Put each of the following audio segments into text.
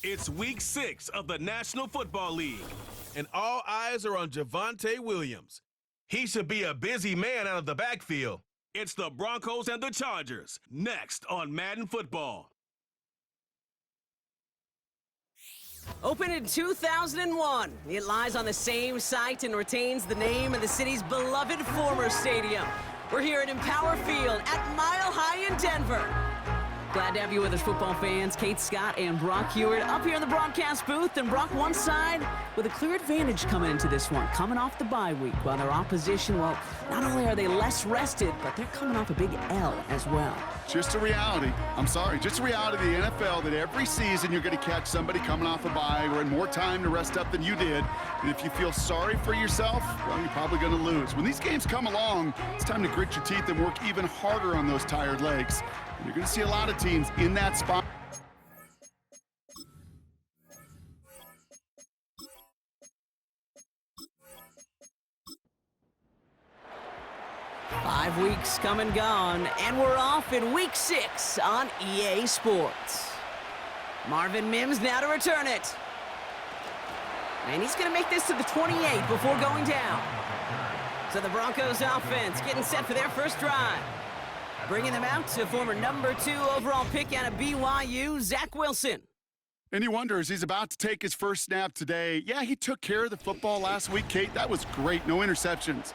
It's week 6 of the National Football League, and all eyes are on Javonte Williams. He should be a busy man out of the backfield. It's the Broncos and the Chargers, next on Madden Football. Opened in 2001, it lies on the same site and retains the name of the city's beloved former stadium. We're here at Empower Field at Mile High in Denver. Glad to have you with us, football fans. Kate Scott and Brock Hewitt up here in the broadcast booth. And Brock, one side with a clear advantage coming into this one, coming off the bye week, while their opposition, well, not only are they less rested, but they're coming off a big L as well. Just a reality. Just a reality of the NFL that every season you're going to catch somebody coming off a bye or in more time to rest up than you did. And if you feel sorry for yourself, well, you're probably going to lose. When these games come along, it's time to grit your teeth and work even harder on those tired legs. And you're going to see a lot of teams in that spot. Five weeks come and gone, and we're off in week 6 on EA Sports. Marvin Mims now to return it. And he's going to make this to the 28 before going down. So the Broncos offense getting set for their first drive. Bringing them out to former number 2 overall pick out of BYU, Zach Wilson. And he wonders, he's about to take his first snap today. Yeah, he took care of the football last week, Kate. That was great. No interceptions.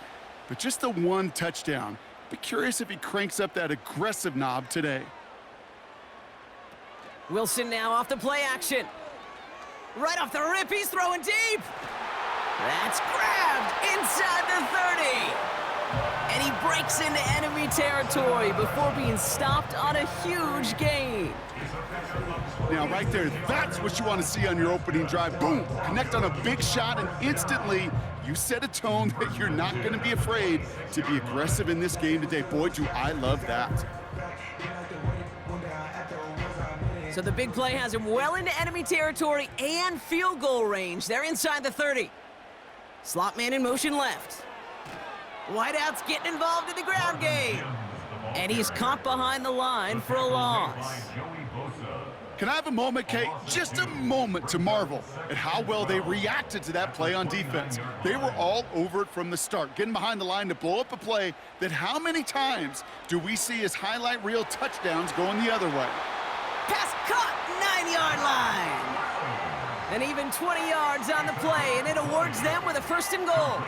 But just the one touchdown. Be curious if he cranks up that aggressive knob today. Wilson now off the play action. Right off the rip, he's throwing deep. That's grabbed inside the 30. And he breaks into enemy territory before being stopped on a huge gain. Now, right there, that's what you want to see on your opening drive. Boom! Connect on a big shot, and instantly you set a tone that you're not going to be afraid to be aggressive in this game today. Boy, do I love that. So the big play has him well into enemy territory and field goal range. They're inside the 30. Slot man in motion left. Wideout's getting involved in the ground game. And he's caught behind the line for a loss. Can I have a moment, Kate? Just a moment to marvel at how well they reacted to that play on defense. They were all over it from the start, getting behind the line to blow up a play that how many times do we see as highlight reel touchdowns going the other way? Pass caught, 9-yard line. And even 20 yards on the play, and it awards them with a 1st and goal.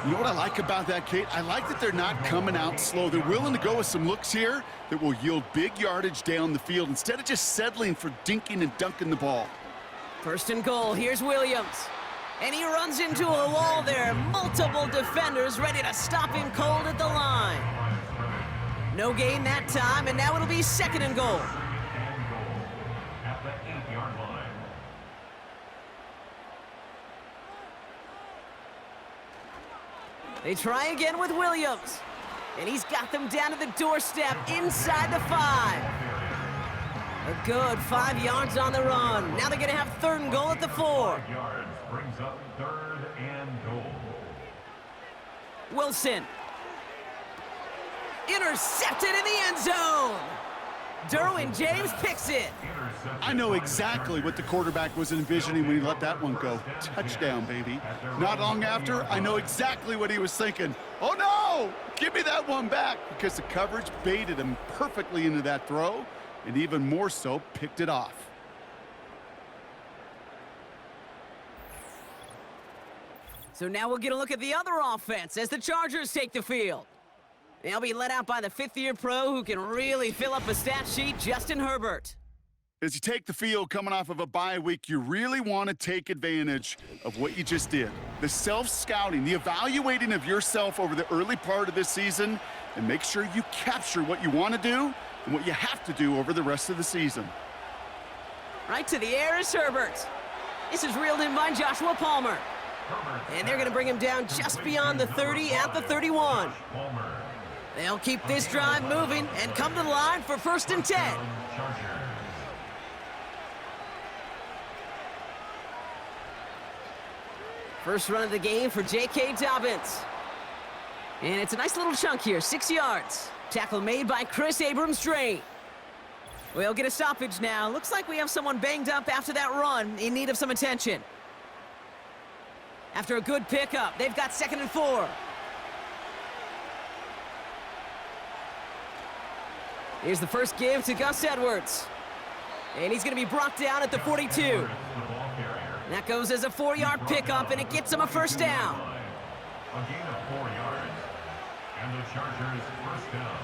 You know what I like about that, Kate? I like that they're not coming out slow. They're willing to go with some looks here that will yield big yardage down the field instead of just settling for dinking and dunking the ball. 1st and goal, here's Williams. And he runs into a wall there. Multiple defenders ready to stop him cold at the line. No gain that time, and now it'll be 2nd and goal. They try again with Williams. And he's got them down to the doorstep inside the 5. A good 5 yards on the run. Now they're going to have 3rd and goal at the 4. Yards brings up 3rd and goal. Wilson. Intercepted in the end zone. Derwin James picks it. I know exactly what the quarterback was envisioning when he let that one go. Touchdown, baby. Not long after, I know exactly what he was thinking. Oh, no! Give me that one back, because the coverage baited him perfectly into that throw, and even more so, picked it off. So now we'll get a look at the other offense as the Chargers take the field. They'll be led out by the 5th-year pro who can really fill up a stat sheet, Justin Herbert. As you take the field coming off of a bye week, you really want to take advantage of what you just did. The self-scouting, the evaluating of yourself over the early part of this season, and make sure you capture what you want to do and what you have to do over the rest of the season. Right to the air is Herbert. This is reeled in by Joshua Palmer. And they're going to bring him down just beyond the 30 at the 31. They'll keep this drive moving and come to the line for 1st and 10. First run of the game for J.K. Dobbins. And it's a nice little chunk here, 6 yards. Tackle made by Chris Abrams-Drain. We'll get a stoppage now. Looks like we have someone banged up after that run, in need of some attention. After a good pickup, they've got 2nd and 4. Here's the first give to Gus Edwards. And he's going to be brought down at the 42. And that goes as a 4-yard pickup, and it gets him a first down. A gain of 4 yards. And the Chargers first down.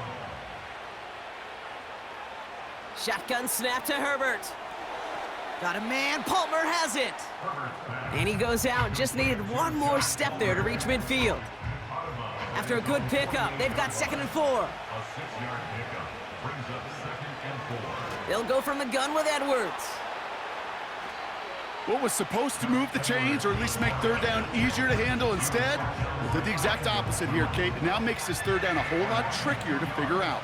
Shotgun snap to Herbert. Got a man, Palmer has it. And he goes out, just needed one more step there to reach midfield. After a good pickup, they've got 2nd and 4. A 6-yard pickup brings up 2nd and 4. They'll go from the gun with Edwards. What was supposed to move the chains, or at least make 3rd down easier to handle instead, did the exact opposite here, Kate. It now makes this 3rd down a whole lot trickier to figure out.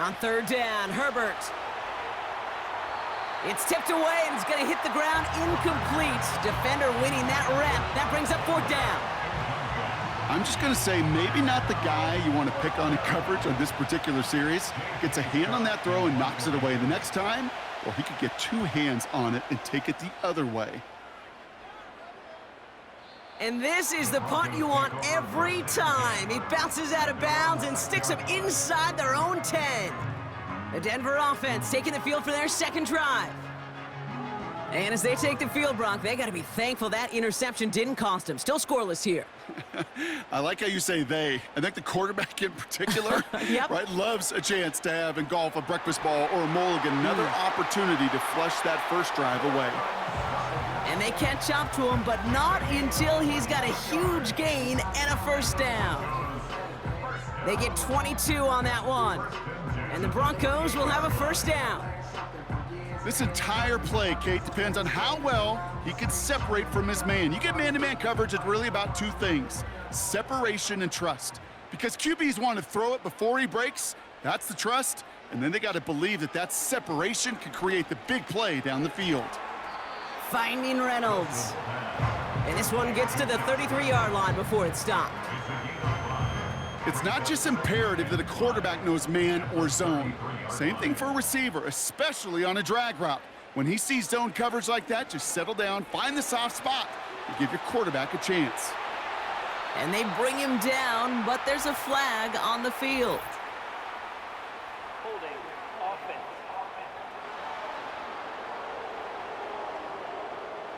On 3rd down, Herbert. It's tipped away, and it's going to hit the ground incomplete. Defender winning that rep. That brings up 4th down. I'm just going to say maybe not the guy you want to pick on in coverage on this particular series. Gets a hand on that throw and knocks it away the next time, or he could get 2 hands on it and take it the other way. And this is the punt you want every time. He bounces out of bounds and sticks them inside their own 10. The Denver offense taking the field for their 2nd drive. And as they take the field, Bronk, they got to be thankful that interception didn't cost them. Still scoreless here. I like how you say they. I think the quarterback in particular Yep. right, loves a chance to have in golf a breakfast ball or a mulligan, another opportunity to flush that first drive away. And they catch up to him, but not until he's got a huge gain and a first down. They get 22 on that one. And the Broncos will have a first down. This entire play, Kate, depends on how well he can separate from his man. You get man-to-man coverage, it's really about 2 things, separation and trust. Because QBs want to throw it before he breaks, that's the trust, and then they got to believe that that separation can create the big play down the field. Finding Reynolds. And this one gets to the 33-yard line before it's stopped. It's not just imperative that a quarterback knows man or zone. Same thing for a receiver, especially on a drag route. When he sees zone coverage like that, just settle down, find the soft spot, and give your quarterback a chance. And they bring him down, but there's a flag on the field. Holding offense.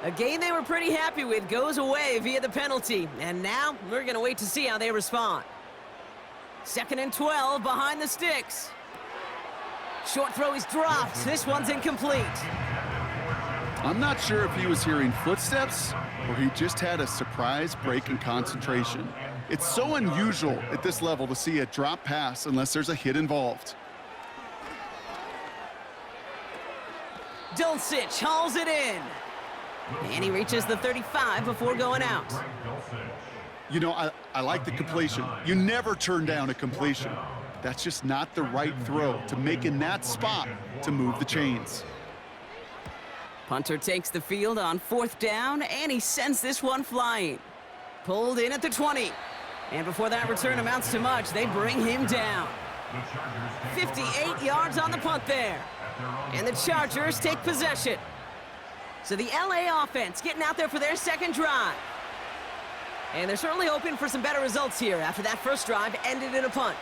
A game they were pretty happy with goes away via the penalty. And now we're going to wait to see how they respond. 2nd and 12 behind the sticks. Short throw is dropped. This one's incomplete. I'm not sure if he was hearing footsteps or he just had a surprise break in concentration. It's so unusual at this level to see a drop pass unless there's a hit involved. Dulcich hauls it in. And he reaches the 35 before going out. You know, I like the completion. You never turn down a completion. That's just not the right throw to make in that spot to move the chains. Punter takes the field on 4th down, and he sends this one flying. Pulled in at the 20. And before that return amounts to much, they bring him down. 58 yards on the punt there. And the Chargers take possession. So the LA offense getting out there for their 2nd drive. And they're certainly hoping for some better results here after that first drive ended in a punt.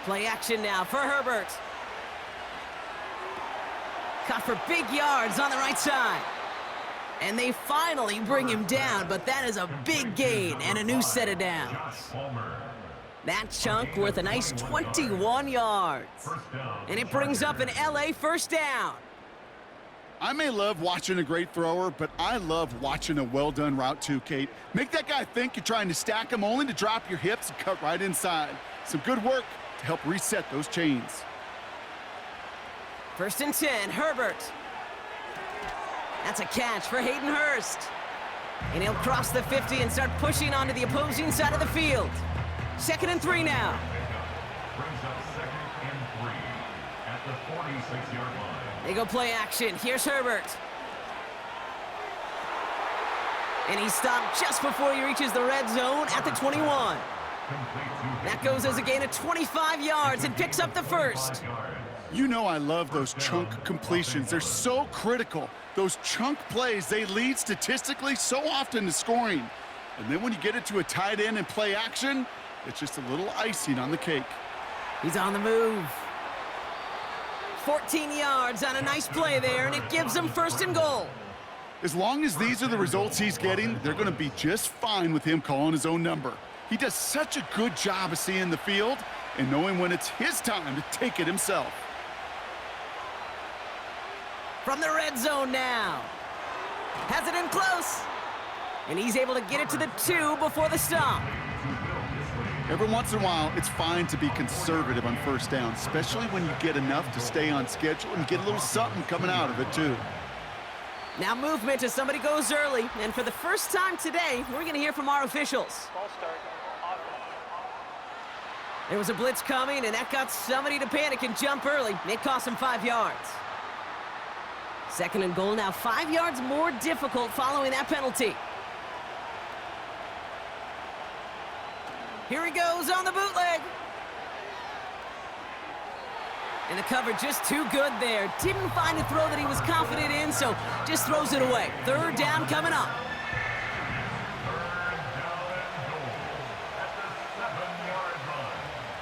Play action now for Herbert. Caught for big yards on the right side. And they finally bring him down, but that is a big gain and a new set of downs. That chunk worth a nice 21 yards. And it brings up an LA first down. I may love watching a great thrower, but I love watching a well-done route too, Kate. Make that guy think you're trying to stack him only to drop your hips and cut right inside. Some good work to help reset those chains. 1st and 10, Herbert. That's a catch for Hayden Hurst. And he'll cross the 50 and start pushing onto the opposing side of the field. 2nd and 3 now. Brings up 2nd and 3 at the 46-yard line. They go play action. Here's Herbert. And he stopped just before he reaches the red zone at the 21. That goes as a gain of 25 yards and picks up the first. You know I love those chunk completions. They're so critical. Those chunk plays, they lead statistically so often to scoring. And then when you get it to a tight end and play action, it's just a little icing on the cake. He's on the move. 14 yards on a nice play there, and it gives him first and goal. As long as these are the results he's getting, they're going to be just fine with him calling his own number. He does such a good job of seeing the field and knowing when it's his time to take it himself. From the red zone now. Has it in close. And he's able to get it to the 2 before the stop. Every once in a while, it's fine to be conservative on first down, especially when you get enough to stay on schedule and get a little something coming out of it, too. Now movement as somebody goes early. And for the first time today, we're going to hear from our officials. There was a blitz coming, and that got somebody to panic and jump early. It cost him 5 yards. Second and goal now, 5 yards more difficult following that penalty. Here he goes on the bootleg. And the cover just too good there. Didn't find a throw that he was confident in, so just throws it away. Third down coming up.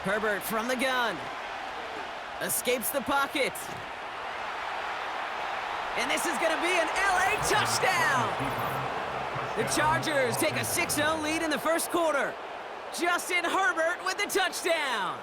Herbert from the gun. Escapes the pocket. And this is going to be an LA touchdown. The Chargers take a 6-0 lead in the first quarter. Justin Herbert with the touchdown.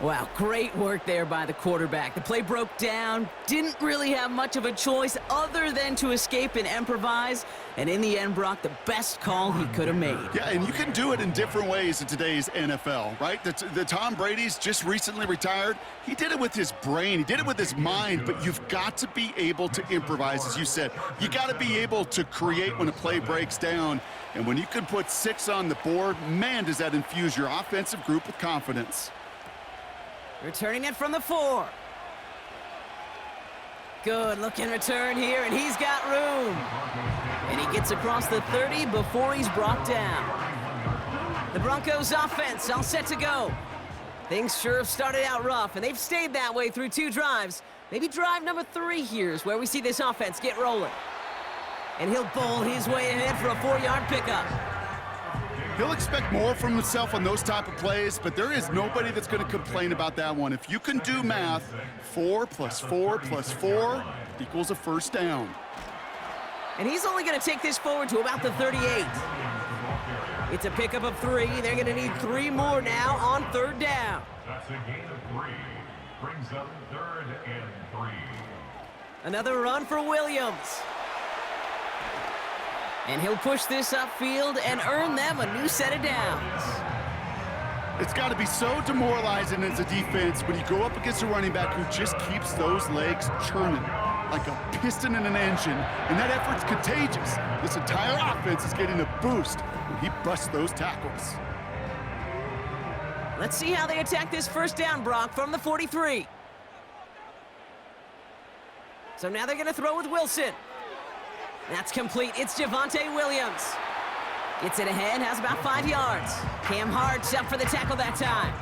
Wow, great work there by the quarterback. The play broke down, didn't really have much of a choice other than to escape and improvise. And in the end, Brock, the best call he could have made. Yeah, and you can do it in different ways in today's NFL, right? The Tom Brady's just recently retired. He did it with his brain. He did it with his mind, but you've got to be able to improvise, as you said. You got to be able to create when a play breaks down. And when you can put 6 on the board, man, does that infuse your offensive group with confidence. Returning it from the 4. Good looking return here, and he's got room. And he gets across the 30 before he's brought down. The Broncos offense all set to go. Things sure have started out rough, and they've stayed that way through 2 drives. Maybe drive number 3 here is where we see this offense get rolling. And he'll bowl his way ahead for a 4-yard pickup. He'll expect more from himself on those type of plays, but there is nobody that's going to complain about that one. If you can do math, 4 + 4 + 4 equals a first down. And he's only going to take this forward to about the 38. It's a pickup of 3. They're going to need 3 more now on 3rd down. That's a gain of 3. Brings up 3rd and 3. Another run for Williams. And he'll push this upfield and earn them a new set of downs. It's got to be so demoralizing as a defense when you go up against a running back who just keeps those legs churning like a piston in an engine, and that effort's contagious. This entire offense is getting a boost when he busts those tackles. Let's see how they attack this first down, Brock, from the 43. So now they're going to throw with Wilson. That's complete. It's Javonte Williams. Gets it ahead, has about 5 yards. Cam Hart's up for the tackle that time.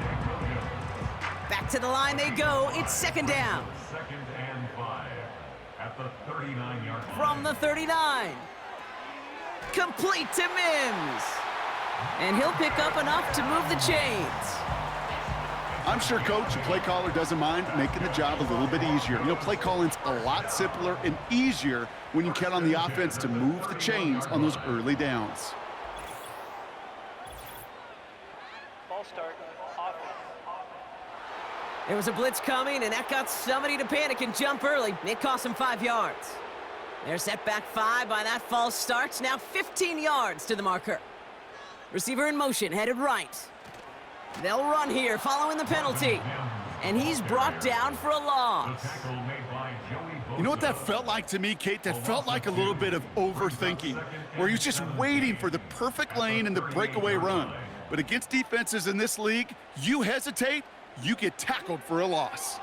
Back to the line they go. It's 2nd down. 2nd and 5 at the 39-yard line. From the 39. Complete to Mims. And he'll pick up enough to move the chains. I'm sure coach and play caller doesn't mind making the job a little bit easier. You know, play calling's a lot simpler and easier when you count on the offense to move the chains on those early downs. Ball start, offense. There was a blitz coming, and that got somebody to panic and jump early. It cost him 5 yards. They're set back 5 by that false start. Now 15 yards to the marker. Receiver in motion, headed right. They'll run here following the penalty. And he's brought down for a loss. You know what that felt like to me, Kate? That felt like a little bit of overthinking, where he was just waiting for the perfect lane and the breakaway run. But against defenses in this league, you hesitate, you get tackled for a loss.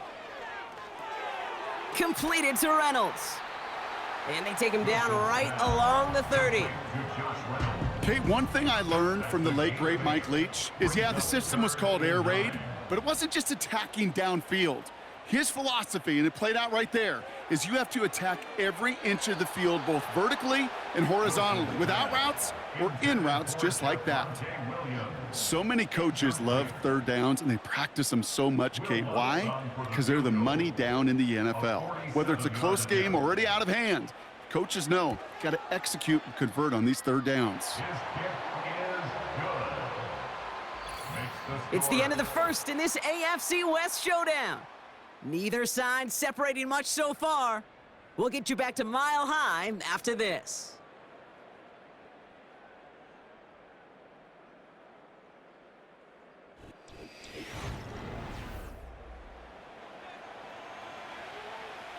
Completed to Reynolds. And they take him down right along the 30. Kate, one thing I learned from the late, great Mike Leach is, yeah, the system was called air raid, but it wasn't just attacking downfield. His philosophy, and it played out right there, is you have to attack every inch of the field, both vertically and horizontally, with out routes or in routes just like that. So many coaches love third downs, and they practice them so much, Kate. Why? Because they're the money down in the NFL. Whether it's a close game already out of hand, coaches know, got to execute and convert on these third downs. It's the end of the first in this AFC West showdown. Neither side separating much so far. We'll get you back to Mile High after this.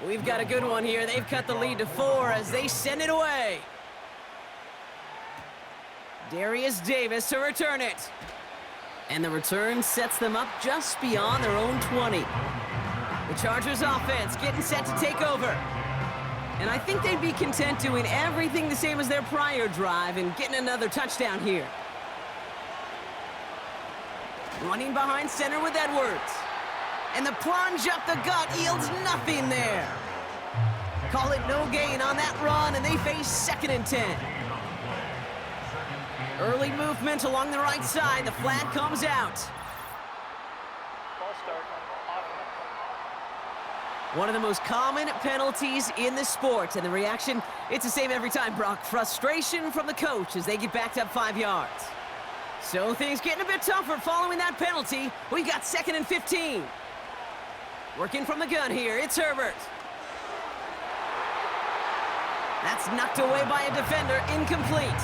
We've got a good one here. They've cut the lead to 4 as they send it away. Darius Davis to return it. And the return sets them up just beyond their own 20. The Chargers offense getting set to take over. And I think they'd be content doing everything the same as their prior drive and getting another touchdown here. Running behind center with Edwards. And the plunge up the gut yields nothing there. Call it no gain on that run, and they face 2nd and 10. Early movement along the right side. The flag comes out. Ball start, offense. One of the most common penalties in the sport, and the reaction, it's the same every time, Brock. Frustration from the coach as they get backed up 5 yards. So things getting a bit tougher following that penalty. We've got 2nd and 15. Working from the gun here, it's Herbert. That's knocked away by a defender, incomplete.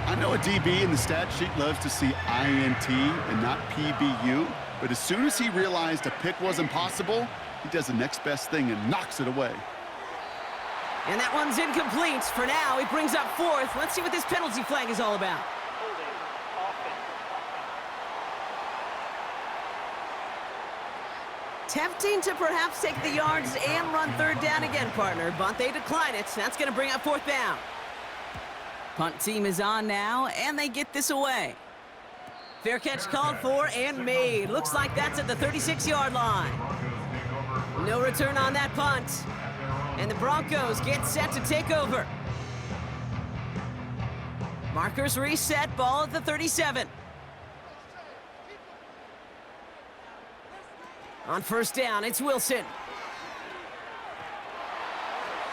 I know a DB in the stat sheet loves to see INT and not PBU, but as soon as he realized a pick wasn't possible, he does the next best thing and knocks it away. And that one's incomplete. For now, he brings up 4th. Let's see what this penalty flag is all about. Holding, offense. Tempting to perhaps take the yards and run 3rd down again, partner, but they decline it. That's going to bring up 4th down. Punt team is on now, and they get this away. Fair catch called for and made. Looks like that's at the 36-yard line. No return on that punt. And the Broncos get set to take over. Markers reset, ball at the 37. On 1st down, it's Wilson.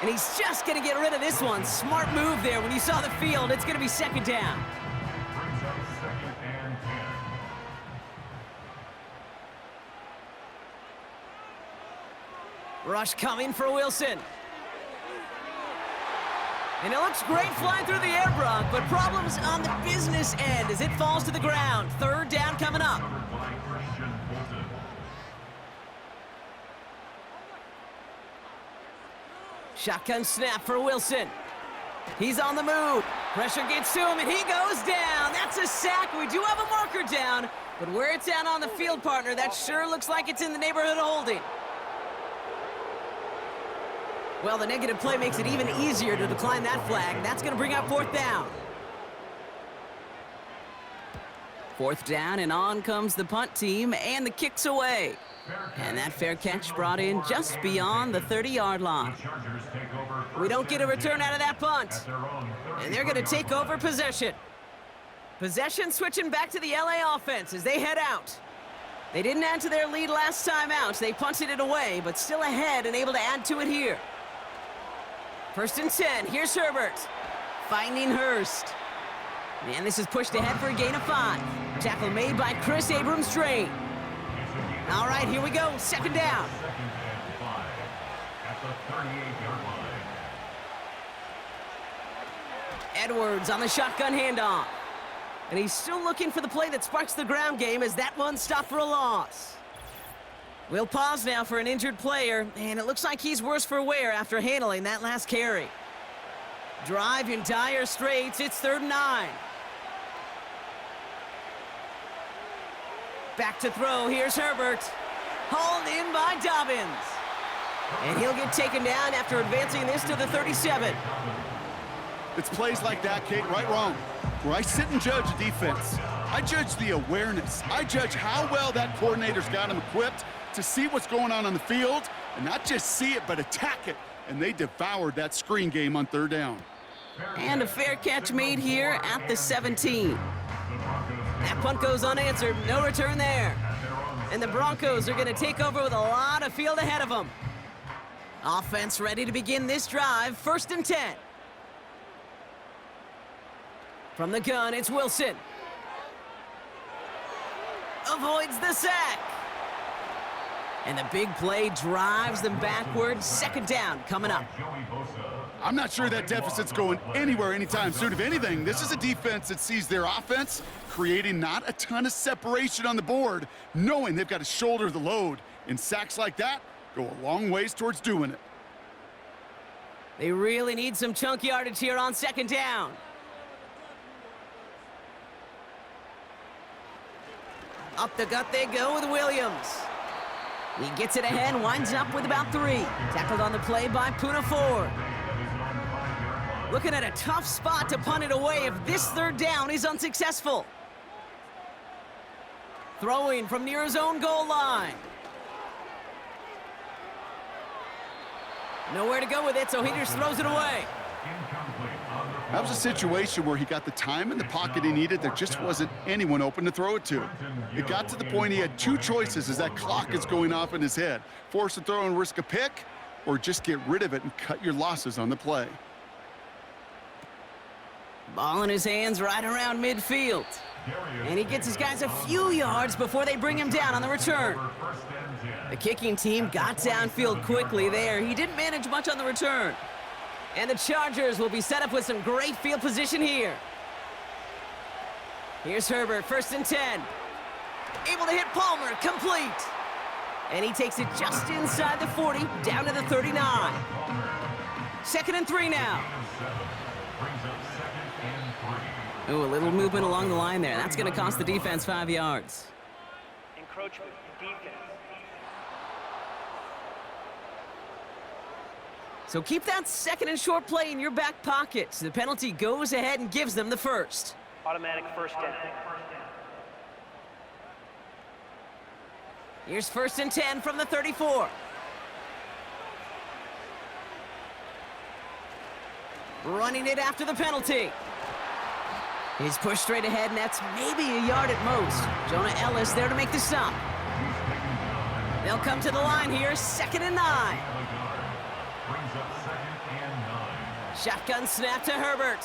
And he's just going to get rid of this one. Smart move there. When you saw the field, it's going to be 2nd down. Brings up 2nd and 10. Rush coming for Wilson. And it looks great flying through the air, Brock, but problems on the business end as it falls to the ground. 3rd down coming up. Shotgun snap for Wilson. He's on the move. Pressure gets to him, and he goes down. That's a sack. We do have a marker down, but where it's at on the field, partner, that sure looks like it's in the neighborhood of holding. Well, the negative play makes it even easier to decline that flag. That's going to bring up 4th down. 4th down, and on comes the punt team, and the kick's away. And that fair catch brought in just beyond the 30-yard line. We don't get a return out of that punt. And they're going to take over possession. Possession switching back to the LA offense as they head out. They didn't add to their lead last time out. They punted it away, but still ahead and able to add to it here. 1st and 10. Here's Herbert. Finding Hurst. And this is pushed ahead for a gain of 5. Tackle made by Chris Abrams-Drain. All right, here we go. 2nd down. 2nd and 5 at the 38-yard line. Edwards on the shotgun handoff. And he's still looking for the play that sparks the ground game as that one stopped for a loss. We'll pause now for an injured player, and it looks like he's worse for wear after handling that last carry. Drive in dire straits. It's 3rd and 9. Back to throw. Here's Herbert. Hauled in by Dobbins. And he'll get taken down after advancing this to the 37. It's plays like that, Kate, right, wrong, where I sit and judge a defense. I judge the awareness. I judge how well that coordinator's got him equipped to see what's going on the field, and not just see it, but attack it. And they devoured that screen game on third down. And a fair catch made here at the 17. That punt goes unanswered, no return there. And the Broncos are going to take over with a lot of field ahead of them. Offense ready to begin this drive, 1st and 10. From the gun, it's Wilson. Avoids the sack. And the big play drives them backwards. 2nd down coming up. I'm not sure that deficit's going anywhere anytime soon. If anything, this is a defense that sees their offense creating not a ton of separation on the board, knowing they've got to shoulder the load. And sacks like that go a long ways towards doing it. They really need some chunk yardage here on 2nd down. Up the gut they go with Williams. He gets it ahead, winds up with about 3. Tackled on the play by Puna Ford. Looking at a tough spot to punt it away if this 3rd down is unsuccessful. Throwing from near his own goal line. Nowhere to go with it, so he just throws it away. That was a situation where he got the time in the pocket he needed. There just wasn't anyone open to throw it to. It got to the point he had 2 choices as that clock is going off in his head. Force to throw and risk a pick, or just get rid of it and cut your losses on the play. Ball in his hands right around midfield. And he gets his guys a few yards before they bring him down on the return. The kicking team got downfield quickly there. He didn't manage much on the return. And the Chargers will be set up with some great field position here. Here's Herbert, 1st and 10. Able to hit Palmer, complete. And he takes it just inside the 40, down to the 39. 2nd and 3 now. Ooh, a little movement along the line there. That's going to cost the defense 5 yards. Encroachment, defense. So keep that 2nd and short play in your back pocket. So the penalty goes ahead and gives them the 1st. Automatic 1st down. Here's 1st and 10 from the 34. Running it after the penalty. He's pushed straight ahead, and that's maybe a yard at most. Jonah Ellis there to make the stop. They'll come to the line here, 2nd and 9. Shotgun snap to Herbert.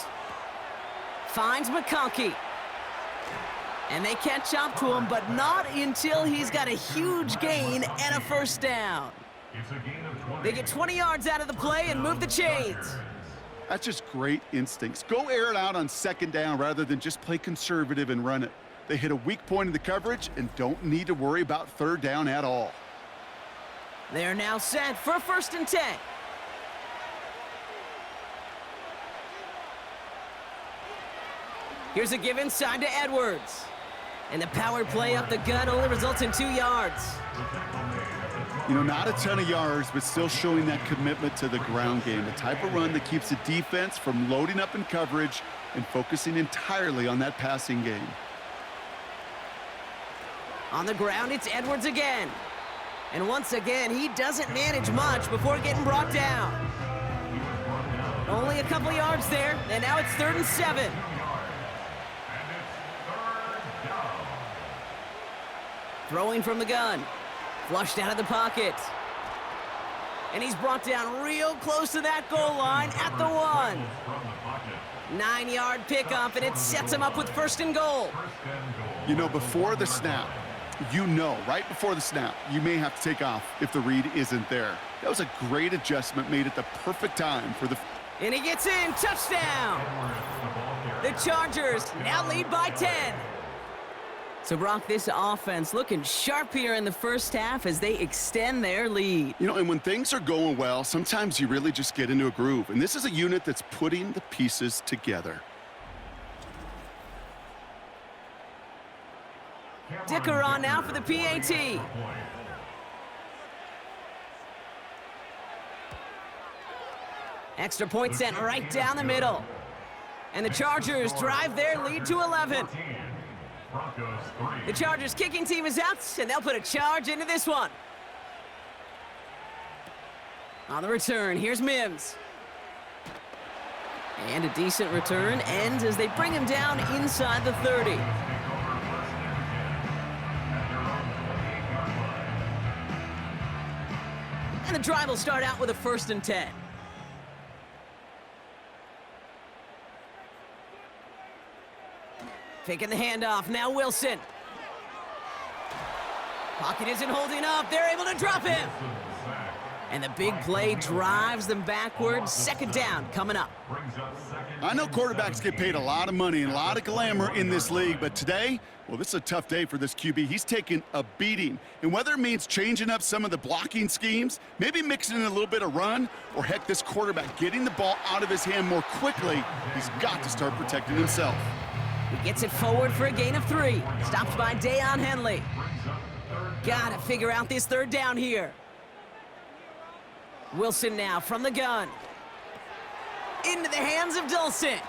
Finds McConkey. And they catch up to him, but not until he's got a huge gain and a 1st down. They get 20 yards out of the play and move the chains. That's just great instincts. Go air it out on 2nd down rather than just play conservative and run it. They hit a weak point in the coverage and don't need to worry about 3rd down at all. They're now set for 1st and 10. Here's a give inside to Edwards. And the power play up the gut only results in 2 yards. You know, not a ton of yards, but still showing that commitment to the ground game. The type of run that keeps the defense from loading up in coverage and focusing entirely on that passing game. On the ground, it's Edwards again. And once again, he doesn't manage much before getting brought down. Only a couple yards there, and now it's 3rd and 7. Throwing from the gun. Flushed out of the pocket. And he's brought down real close to that goal line at the 1. 9-yard pickup, and it sets him up with 1st and goal. You know, before the snap, right before the snap, you may have to take off if the read isn't there. That was a great adjustment made at the perfect time for the... And he gets in, touchdown! The Chargers now lead by 10. So, Brock, this offense looking sharp here in the 1st half as they extend their lead. You know, and when things are going well, sometimes you really just get into a groove. And this is a unit that's putting the pieces together. Dicker on now for the PAT. Extra point sent right down the middle. And the Chargers drive their lead to 11. Broncos 3. The Chargers kicking team is out, and they'll put a charge into this one. On the return, here's Mims. And a decent return ends as they bring him down inside the 30. And the drive will start out with a 1st and 10. Taking the handoff, now Wilson. Pocket isn't holding up, they're able to drop him. And the big play drives them backwards. 2nd down coming up. I know quarterbacks get paid a lot of money and a lot of glamour in this league, but today, well, this is a tough day for this QB. He's taking a beating. And whether it means changing up some of the blocking schemes, maybe mixing in a little bit of run, or heck, this quarterback getting the ball out of his hand more quickly, he's got to start protecting himself. He gets it forward for a gain of 3. Stopped by Deion Henley. Gotta figure out this 3rd down here. Wilson now from the gun. Into the hands of Dulcich.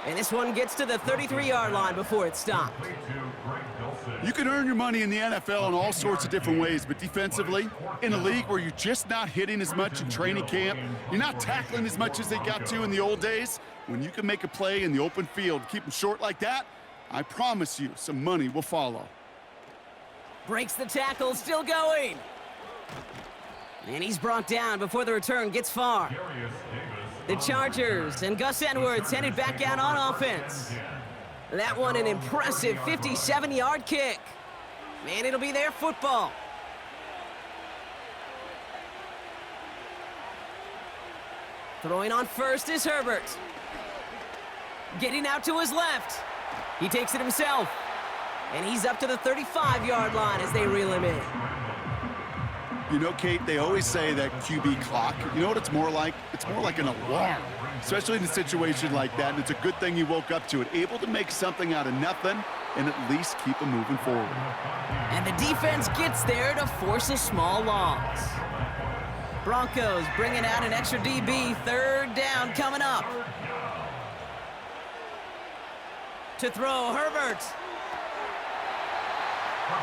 And this one gets to the 33-yard line before it's stopped. You can earn your money in the NFL in all sorts of different ways, but defensively, in a league where you're just not hitting as much in training camp, you're not tackling as much as they got to in the old days, when you can make a play in the open field, keep them short like that, I promise you some money will follow. Breaks the tackle, still going. And he's brought down before the return gets far. The Chargers and Gus Edwards headed back out on offense. That one an impressive 57-yard kick. And it'll be their football. Throwing on first is Herbert. Getting out to his left. He takes it himself. And he's up to the 35-yard line as they reel him in. You know, Kate, they always say that QB clock, you know what it's more like? It's more like an alarm, especially in a situation like that, and it's a good thing you woke up to it, able to make something out of nothing and at least keep them moving forward. And the defense gets there to force a small loss. Broncos bringing out an extra DB, 3rd down coming up. To throw, Herbert.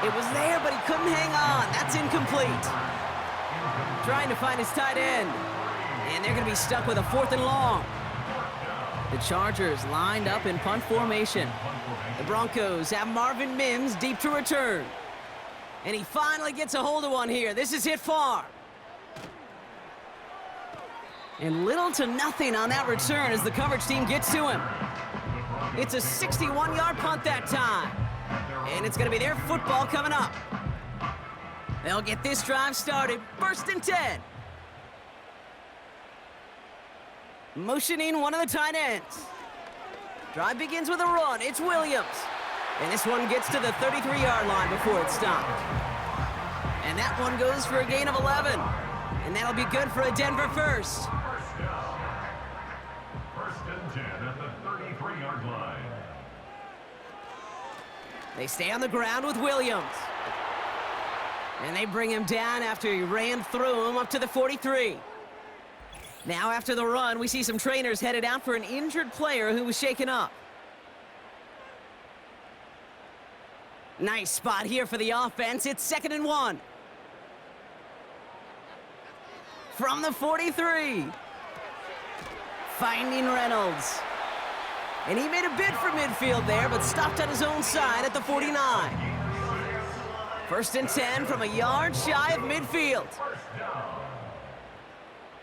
It was there, but he couldn't hang on. That's incomplete. Trying to find his tight end. And they're going to be stuck with a 4th and long. The Chargers lined up in punt formation. The Broncos have Marvin Mims deep to return. And he finally gets a hold of one here. This is hit far. And little to nothing on that return as the coverage team gets to him. It's a 61-yard punt that time. And it's going to be their football coming up. They'll get this drive started. 1st and 10. Motioning one of the tight ends. Drive begins with a run. It's Williams. And this one gets to the 33-yard line before it's stopped. And that one goes for a gain of 11. And that'll be good for a Denver first. 1st and 10 at the 33-yard line. They stay on the ground with Williams. And they bring him down after he ran through him up to the 43. Now after the run, we see some trainers headed out for an injured player who was shaken up. Nice spot here for the offense. It's 2nd and 1. From the 43. Finding Reynolds. And he made a bid for midfield there, but stopped on his own side at the 49. 1st and 10 from a yard shy of midfield.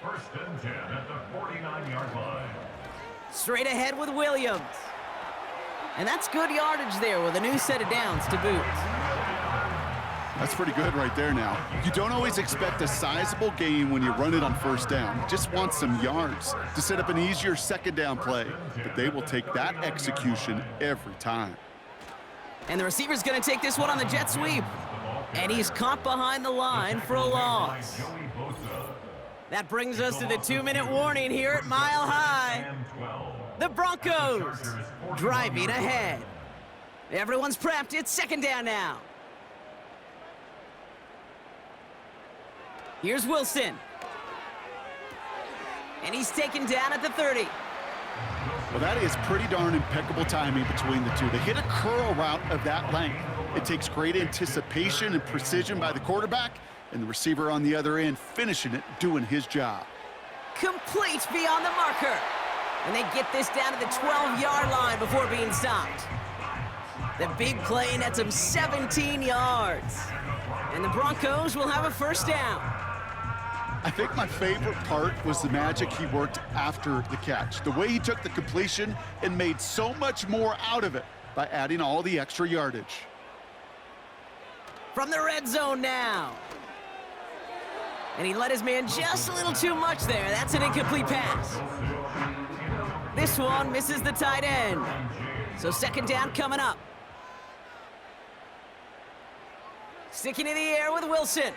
1st and 10 at the 49-yard line. Straight ahead with Williams. And that's good yardage there with a new set of downs to boot. That's pretty good right there now. You don't always expect a sizable gain when you run it on 1st down. You just want some yards to set up an easier 2nd down play. But they will take that execution every time. And the receiver's going to take this one on the jet sweep. And he's caught behind the line for a loss. That brings us to the 2-minute warning here at Mile High. The Broncos driving ahead. Everyone's prepped. It's 2nd down now. Here's Wilson. And he's taken down at the 30. Well, that is pretty darn impeccable timing between the two. They hit a curl route of that length. It takes great anticipation and precision by the quarterback, and the receiver on the other end finishing it, doing his job. Complete beyond the marker. And they get this down to the 12-yard line before being stopped. The big play nets them 17 yards. And the Broncos will have a first down. I think my favorite part was the magic he worked after the catch. The way he took the completion and made so much more out of it by adding all the extra yardage. From the red zone now. And he let his man just a little too much there. That's an incomplete pass. This one misses the tight end. So second down coming up. Sticking in the air with Wilson.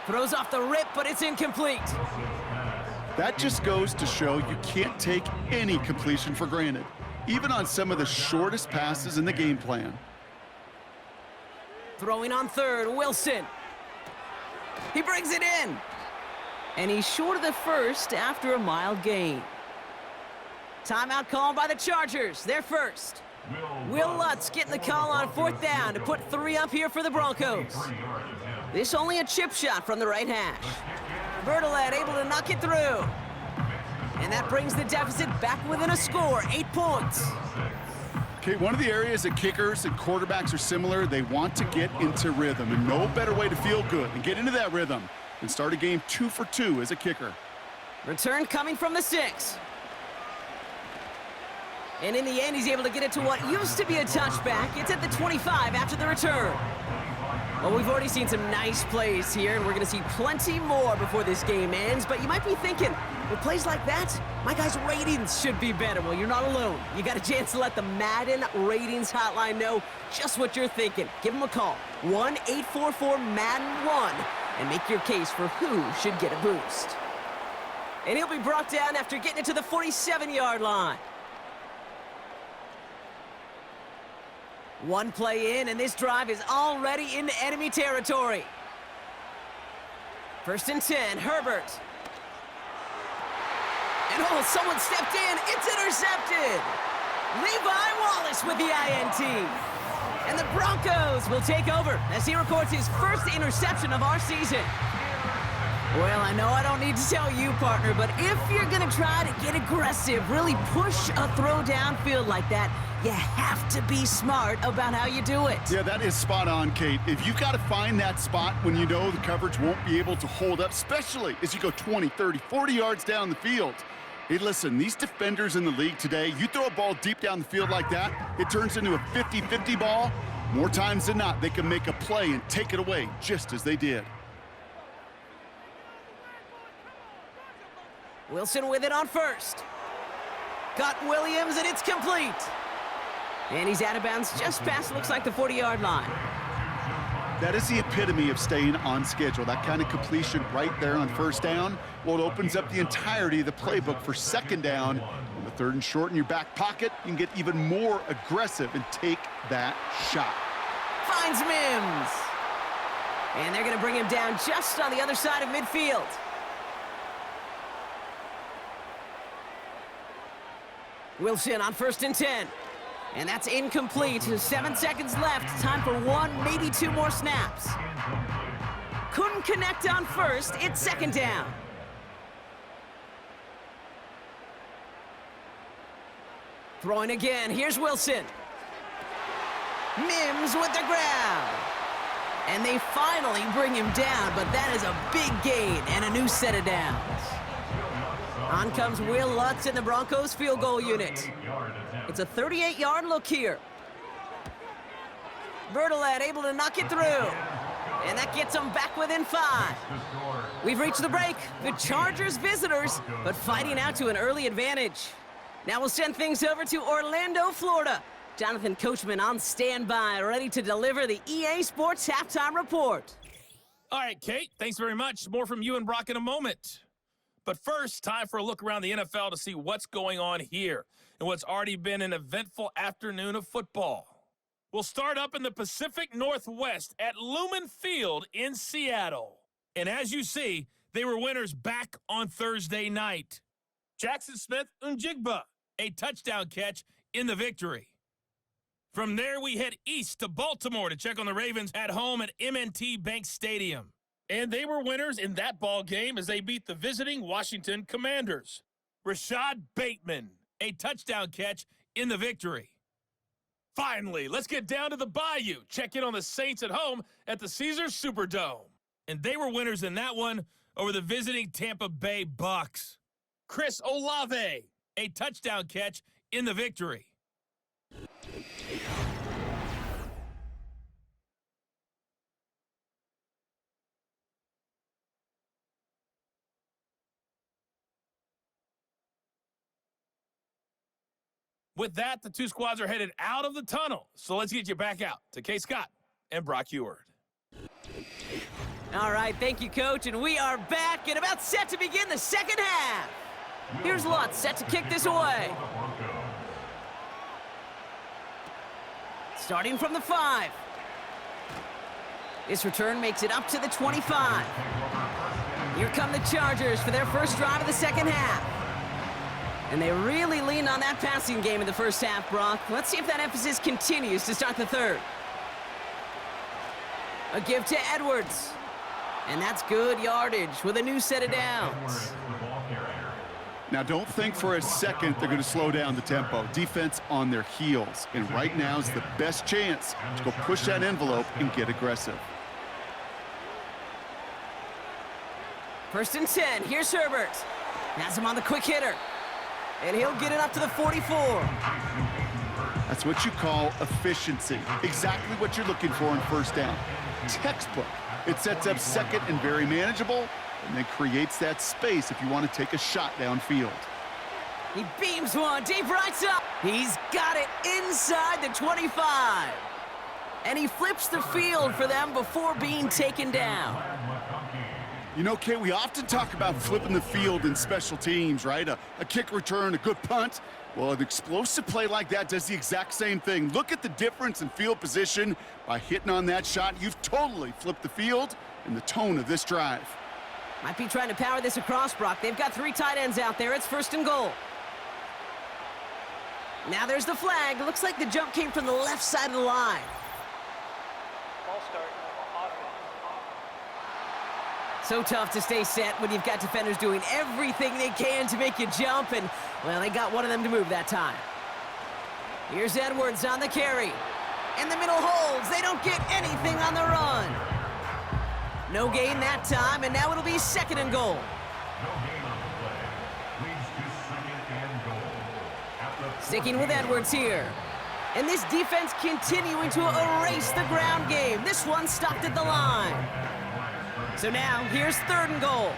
Throws off the rip, but it's incomplete. That just goes to show you can't take any completion for granted, even on some of the shortest passes in the game plan. Throwing on third, Wilson. He brings it in. And he's short of the first after a mild gain. Timeout called by the Chargers. They're first. Will Lutz getting the call on fourth down to put 3 up here for the Broncos. This only a chip shot from the right hash. Bertolet able to knock it through. And that brings the deficit back within a score, 8 points. Okay, one of the areas that kickers and quarterbacks are similar, they want to get into rhythm, and no better way to feel good and get into that rhythm than start a game 2 for 2 as a kicker. Return coming from the 6. And in the end, he's able to get it to what used to be a touchback. It's at the 25 after the return. Well, we've already seen some nice plays here, and we're going to see plenty more before this game ends. But you might be thinking, with plays like that, my guys' ratings should be better. Well, you're not alone. You got a chance to let the Madden Ratings Hotline know just what you're thinking. Give them a call, 1-844-MADDEN-1, and make your case for who should get a boost. And he'll be brought down after getting it to the 47-yard line. One play in, and this drive is already into enemy territory. First and 10, Herbert. And oh, someone stepped in. It's intercepted. Levi Wallace with the INT. And the Broncos will take over as he records his first interception of our season. Well, I know I don't need to tell you, partner, but if you're going to try to get aggressive, really push a throw downfield like that, you have to be smart about how you do it. Yeah, that is spot on, Kate. If you've got to find that spot when you know the coverage won't be able to hold up, especially as you go 20, 30, 40 yards down the field. Hey, listen, these defenders in the league today, you throw a ball deep down the field like that, it turns into a 50-50 ball. More times than not, they can make a play and take it away, just as they did. Wilson with it on first. Got Williams, and it's complete. And he's out of bounds just past, looks like, the 40-yard line. That is the epitome of staying on schedule. That kind of completion right there on first down. Well, it opens up the entirety of the playbook for second down. On the third and short in your back pocket, you can get even more aggressive and take that shot. Finds Mims. And they're going to bring him down just on the other side of midfield. Wilson on first and 10. And that's incomplete. 7 seconds left. Time for 1, maybe 2 more snaps. Couldn't connect on first. It's second down. Throwing again. Here's Wilson. Mims with the grab. And they finally bring him down, but that is a big gain and a new set of downs. On comes Will Lutz in the Broncos field goal unit. It's a 38-yard look here. Bertolet able to knock it through. And that gets them back within 5. We've reached the break. The Chargers visitors, but fighting out to an early advantage. Now we'll send things over to Orlando, Florida. Jonathan Coachman on standby, ready to deliver the EA Sports halftime report. All right, Kate, thanks very much. More from you and Brock in a moment. But first, time for a look around the NFL to see what's going on here in what's already been an eventful afternoon of football. We'll start up in the Pacific Northwest at Lumen Field in Seattle. And as you see, they were winners back on Thursday night. Jackson Smith-Njigba a touchdown catch in the victory. From there, we head east to Baltimore to check on the Ravens at home at M&T Bank Stadium. And they were winners in that ball game as they beat the visiting Washington Commanders. Rashad Bateman, a touchdown catch in the victory. Finally, let's get down to the Bayou. Check in on the Saints at home at the Caesars Superdome. And they were winners in that one over the visiting Tampa Bay Bucks. Chris Olave, a touchdown catch in the victory. With that, the two squads are headed out of the tunnel. So let's get you back out to Kay Scott and Brock Eward. All right, thank you, Coach, and we are back and about set to begin the second half. Here's Lutz set to kick this away. Starting from the 5. This return makes it up to the 25. Here come the Chargers for their first drive of the second half. And they really leaned on that passing game in the first half, Brock. Let's see if that emphasis continues to start the third. A give to Edwards. And that's good yardage with a new set of downs. Now, don't think for a second they're going to slow down the tempo. Defense on their heels. And right now is the best chance to go push that envelope and get aggressive. First and 10. Here's Herbert. Has him on the quick hitter. And he'll get it up to the 44. That's what you call efficiency. Exactly what you're looking for in first down. Textbook. It sets up second and very manageable, and then creates that space if you want to take a shot downfield. He beams one deep right side. He's got it inside the 25. And he flips the field for them before being taken down. You know, Kay, we often talk about flipping the field in special teams, right? A kick return, a good punt. Well, an explosive play like that does the exact same thing. Look at the difference in field position. By hitting on that shot, you've totally flipped the field and the tone of this drive. Might be trying to power this across, Brock. They've got 3 tight ends out there. It's first and goal. Now there's the flag. Looks like the jump came from the left side of the line. Ball start. Offense. So tough to stay set when you've got defenders doing everything they can to make you jump, and, well, they got one of them to move that time. Here's Edwards on the carry. And the middle holds. They don't get anything on the run. No gain that time, and now it'll be second and goal. Sticking with Edwards here. And this defense continuing to erase the ground game. This one stopped at the line. So now, here's third and goal.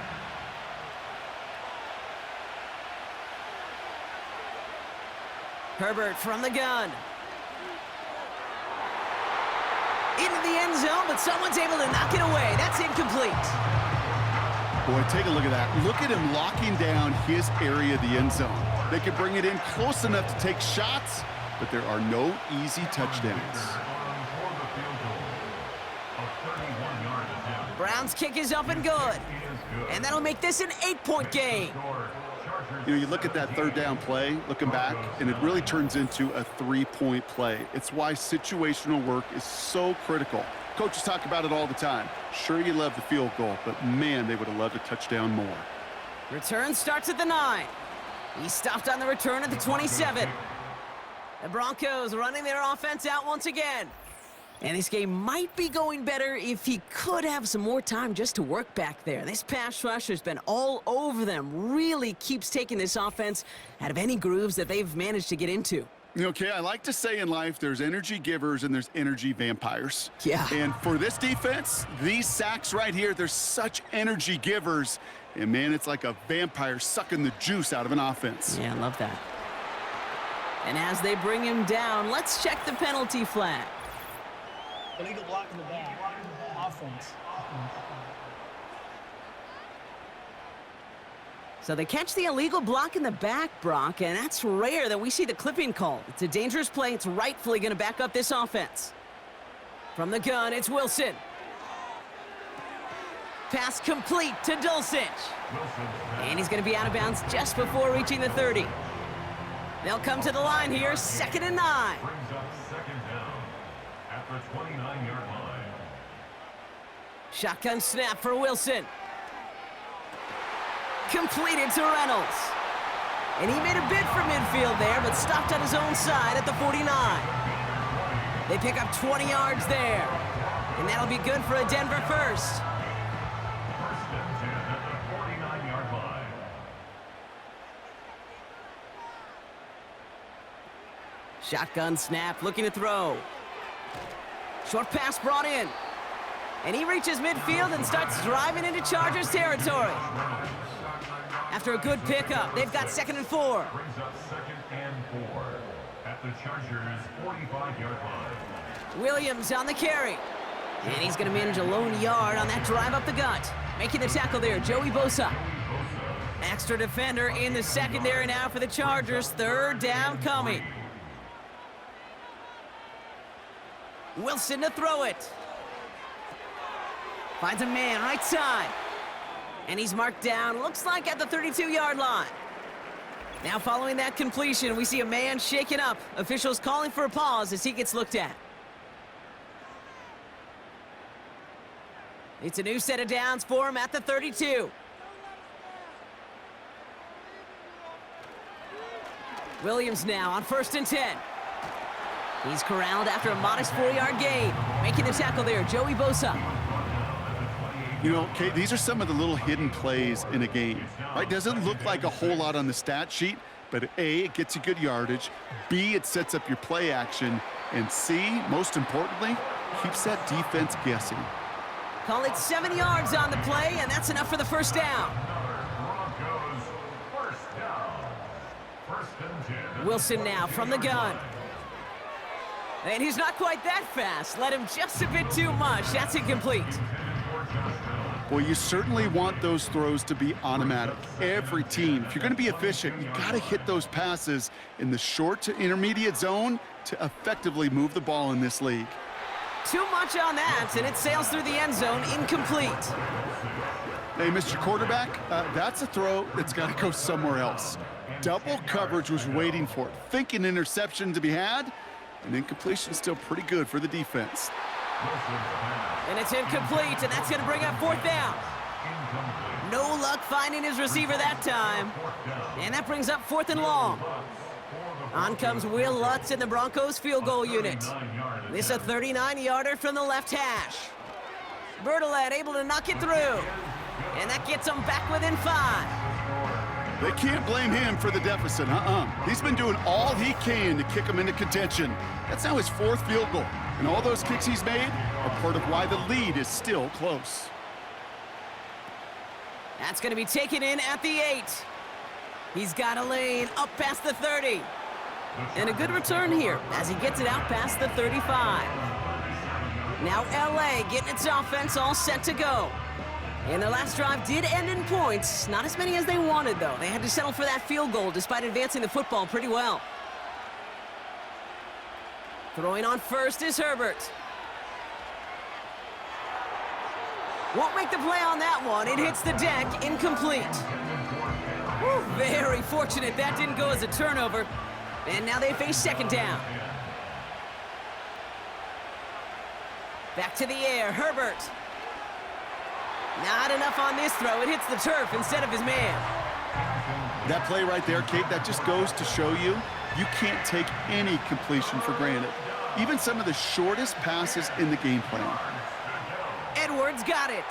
Herbert from the gun. Into the end zone, but someone's able to knock it away. That's incomplete. Boy, take a look at that. Look at him locking down his area of the end zone. They can bring it in close enough to take shots, but there are no easy touchdowns. Brown's kick is up and good. And that'll make this an 8-point game. You know, you look at that third down play, looking back, and it really turns into a 3-point play. It's why situational work is so critical. Coaches talk about it all the time. Sure, you love the field goal, but man, they would have loved a touchdown more. Return starts at the 9. He stopped on the return at the 27. The Broncos running their offense out once again. And this game might be going better if he could have some more time just to work back there. This pass rush has been all over them. Really keeps taking this offense out of any grooves that they've managed to get into. Okay, I like to say in life there's energy givers and there's energy vampires. Yeah. And for this defense, these sacks right here, they're such energy givers. And man, it's like a vampire sucking the juice out of an offense. Yeah, I love that. And as they bring him down, let's check the penalty flag. Illegal block in the back. Offense. So they catch the illegal block in the back, Brock, and that's rare that we see the clipping call. It's a dangerous play. It's rightfully going to back up this offense. From the gun, it's Wilson. Pass complete to Dulcich. And he's going to be out of bounds just before reaching the 30. They'll come to the line here, 2nd and 9. Brings up second down at the 29-yard line. Shotgun snap for Wilson. Completed to Reynolds. And he made a bid for midfield there, but stopped on his own side at the 49. They pick up 20 yards there. And that'll be good for a Denver first. First and 10 at the 49-yard line. Shotgun snap, looking to throw. Short pass brought in. And he reaches midfield and starts driving into Chargers territory. After a good pickup, they've got 2nd and 4. Brings up 2nd and 4 at the Chargers' 45-yard line. Williams on the carry. And he's going to manage a lone yard on that drive up the gut. Making the tackle there, Joey Bosa. Extra defender in the secondary now for the Chargers. 3rd down coming. Wilson to throw it. Finds a man right side. And he's marked down, looks like at the 32-yard line. Now following that completion, we see a man shaken up. Officials calling for a pause as he gets looked at. It's a new set of downs for him at the 32. Williams now on 1st and 10. He's corralled after a modest 4-yard gain. Making the tackle there, Joey Bosa. You know, Kate, these are some of the little hidden plays in a game, right? Doesn't look like a whole lot on the stat sheet, but A, it gets you good yardage, B, it sets up your play action, and C, most importantly, keeps that defense guessing. Call it 7 yards on the play, and that's enough for the 1st down. Broncos first down. 1st and 10. Wilson now from the gun. And he's not quite that fast. Let him just a bit too much. That's incomplete. Well, you certainly want those throws to be automatic. Every team, if you're going to be efficient, you got to hit those passes in the short to intermediate zone to effectively move the ball in this league. Too much on that, and it sails through the end zone, incomplete. Hey, Mr. Quarterback, that's a throw that's got to go somewhere else. Double coverage was waiting for it, thinking interception to be had, and incompletion still pretty good for the defense. And it's incomplete, and that's going to bring up 4th down. No luck finding his receiver that time. And that brings up 4th and long. On comes Will Lutz in the Broncos field goal unit. This a 39-yarder from the left hash. Bertolet able to knock it through. And that gets them back within 5. They can't blame him for the deficit, He's been doing all he can to kick them into contention. That's now his 4th field goal. And all those kicks he's made are part of why the lead is still close. That's going to be taken in at the 8. He's got a lane up past the 30. And a good return here as he gets it out past the 35. Now LA getting its offense all set to go. And their last drive did end in points. Not as many as they wanted, though. They had to settle for that field goal despite advancing the football pretty well. Throwing on first is Herbert. Won't make the play on that one. It hits the deck, incomplete. Whew, very fortunate that didn't go as a turnover. And now they face 2nd down. Back to the air, Herbert. Not enough on this throw. It hits the turf instead of his man. That play right there, Kate, that just goes to show you can't take any completion for granted. Even some of the shortest passes in the game plan. Edwards got it.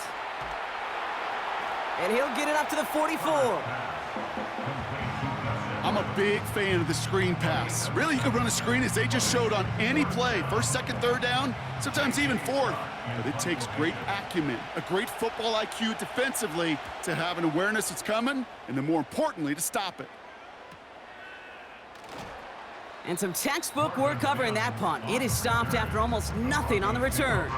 And he'll get it up to the 44. I'm a big fan of the screen pass. Really, you can run a screen as they just showed on any play. 1st, 2nd, 3rd down, sometimes even 4th. But it takes great acumen, a great football IQ defensively to have an awareness it's coming, and then more importantly, to stop it. And some textbook work covering that punt. It is stopped after almost nothing on the return.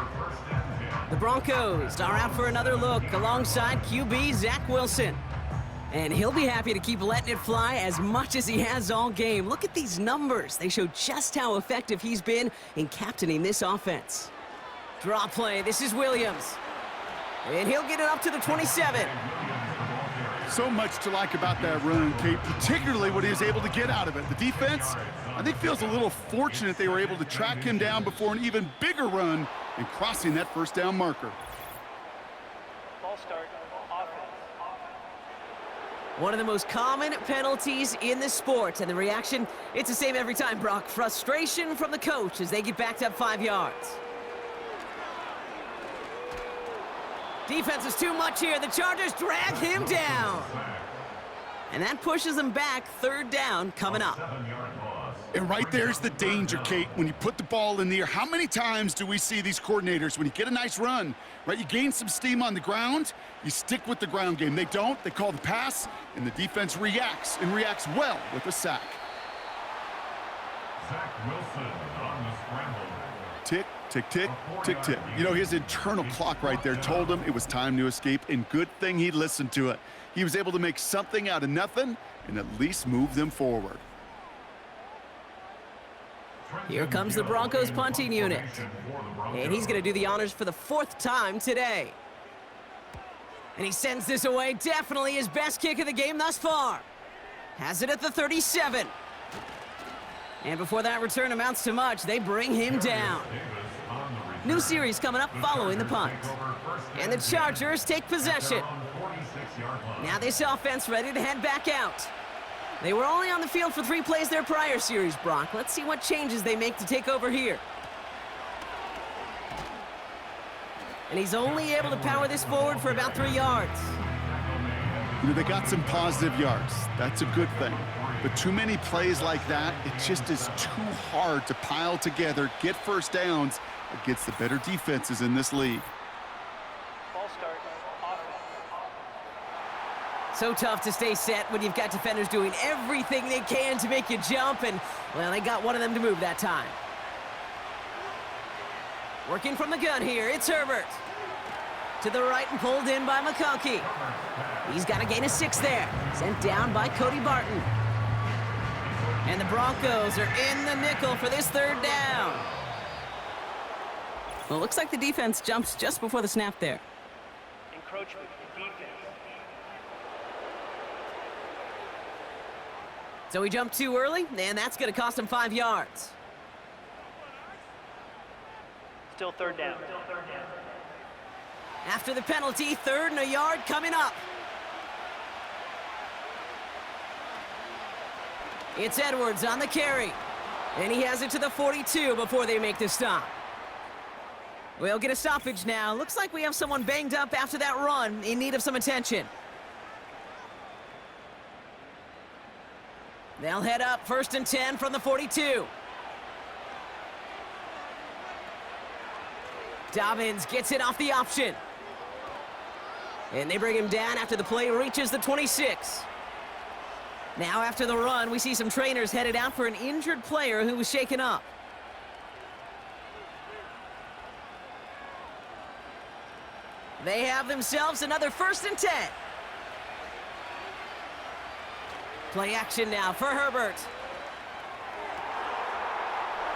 The Broncos are out for another look alongside QB Zach Wilson. And he'll be happy to keep letting it fly as much as he has all game. Look at these numbers. They show just how effective he's been in captaining this offense. Draw play. This is Williams. And he'll get it up to the 27. So much to like about that run, Kate, particularly what he was able to get out of it. The defense, I think, feels a little fortunate they were able to track him down before an even bigger run and crossing that first down marker. Ball start, offense. One of the most common penalties in the sport, and the reaction, it's the same every time, Brock. Frustration from the coach as they get backed up 5 yards. Defense is too much here. The Chargers drag him down. And that pushes them back. 3rd down coming up. And right there's the danger, Kate, when you put the ball in the air. How many times do we see these coordinators, when you get a nice run, right, you gain some steam on the ground, you stick with the ground game. They don't. They call the pass, and the defense reacts, and reacts well with a sack. Zach Wilson on the scramble. Tick, tick, tick, tick, tick. You know, his internal clock right there told him it was time to escape, and good thing he listened to it. He was able to make something out of nothing and at least move them forward. Here comes the Broncos punting unit. And he's going to do the honors for the 4th time today. And he sends this away. Definitely his best kick of the game thus far. Has it at the 37. And before that return amounts to much, they bring him down. New series coming up following the punt. And the Chargers take possession. Now this offense ready to head back out. They were only on the field for 3 plays their prior series, Brock. Let's see what changes they make to take over here. And he's only able to power this forward for about 3 yards. You know, they got some positive yards. That's a good thing. But too many plays like that, it just is too hard to pile together, get first downs against the better defenses in this league. Ball start, offense. So tough to stay set when you've got defenders doing everything they can to make you jump, and, well, they got one of them to move that time. Working from the gun here, it's Herbert. To the right and pulled in by McConkey. He's got a gain of 6 there. Sent down by Cody Barton. And the Broncos are in the nickel for this 3rd down. Well, it looks like the defense jumps just before the snap there. Encroachment, defense. So he jumped too early, and that's going to cost him 5 yards. Still 3rd down. After the penalty, 3rd and a yard coming up. It's Edwards on the carry. And he has it to the 42 before they make the stop. We'll get a stoppage now. Looks like we have someone banged up after that run, in need of some attention. They'll head up 1st and 10 from the 42. Dobbins gets it off the option. And they bring him down after the play reaches the 26. Now after the run, we see some trainers headed out for an injured player who was shaken up. They have themselves another 1st and 10. Play action now for Herbert.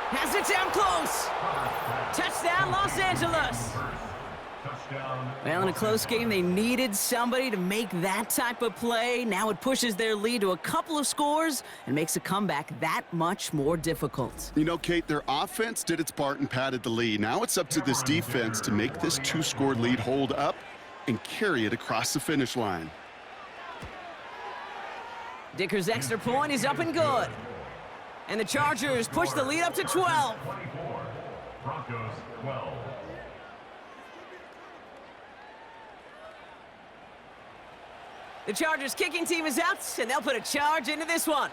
Has it down close. Touchdown, Los Angeles. Well, in a close game, they needed somebody to make that type of play. Now it pushes their lead to a couple of scores and makes a comeback that much more difficult. You know, Kate, their offense did its part and padded the lead. Now it's up to this defense to make this 2-score lead hold up and carry it across the finish line. Dicker's extra point is up and good. And the Chargers push the lead up to 12. 24. Broncos 12. The Chargers kicking team is out, and they'll put a charge into this one.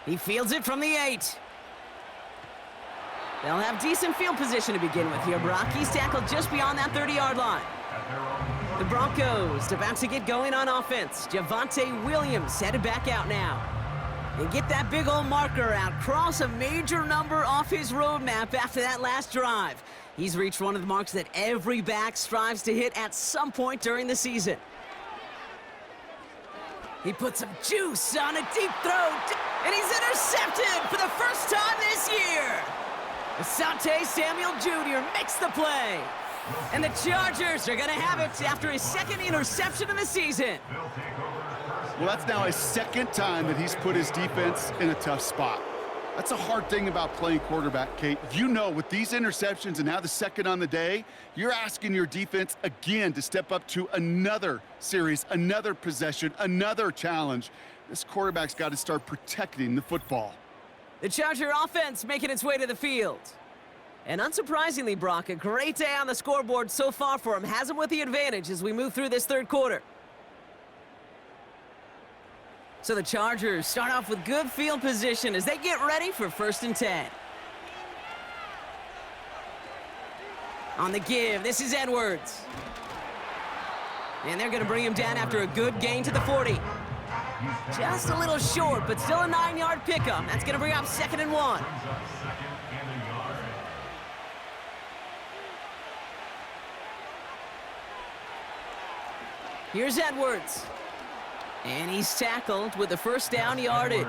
He fields it from the 8. They'll have decent field position to begin with here, Brock. He's tackled just beyond that 30-yard line. The Broncos about to get going on offense. Javonte Williams headed back out now. And get that big old marker out. Cross a major number off his roadmap after that last drive. He's reached one of the marks that every back strives to hit at some point during the season. He puts some juice on a deep throw, and he's intercepted for the first time this year. Asante Samuel Jr. makes the play. And the Chargers are going to have it after his second interception of the season. Well, that's now his second time that he's put his defense in a tough spot. That's a hard thing about playing quarterback, Kate. You know, with these interceptions and now the second on the day, you're asking your defense again to step up to another series, another possession, another challenge. This quarterback's got to start protecting the football. The Charger offense making its way to the field. And unsurprisingly, Brock, a great day on the scoreboard so far for him. Has him with the advantage as we move through this third quarter. So the Chargers start off with good field position as they get ready for 1st and 10. On the give, this is Edwards. And they're going to bring him down after a good gain to the 40. Just a little short, but still a 9-yard pickup. That's going to bring up 2nd and 1. Here's Edwards. And he's tackled with the 1st down yardage.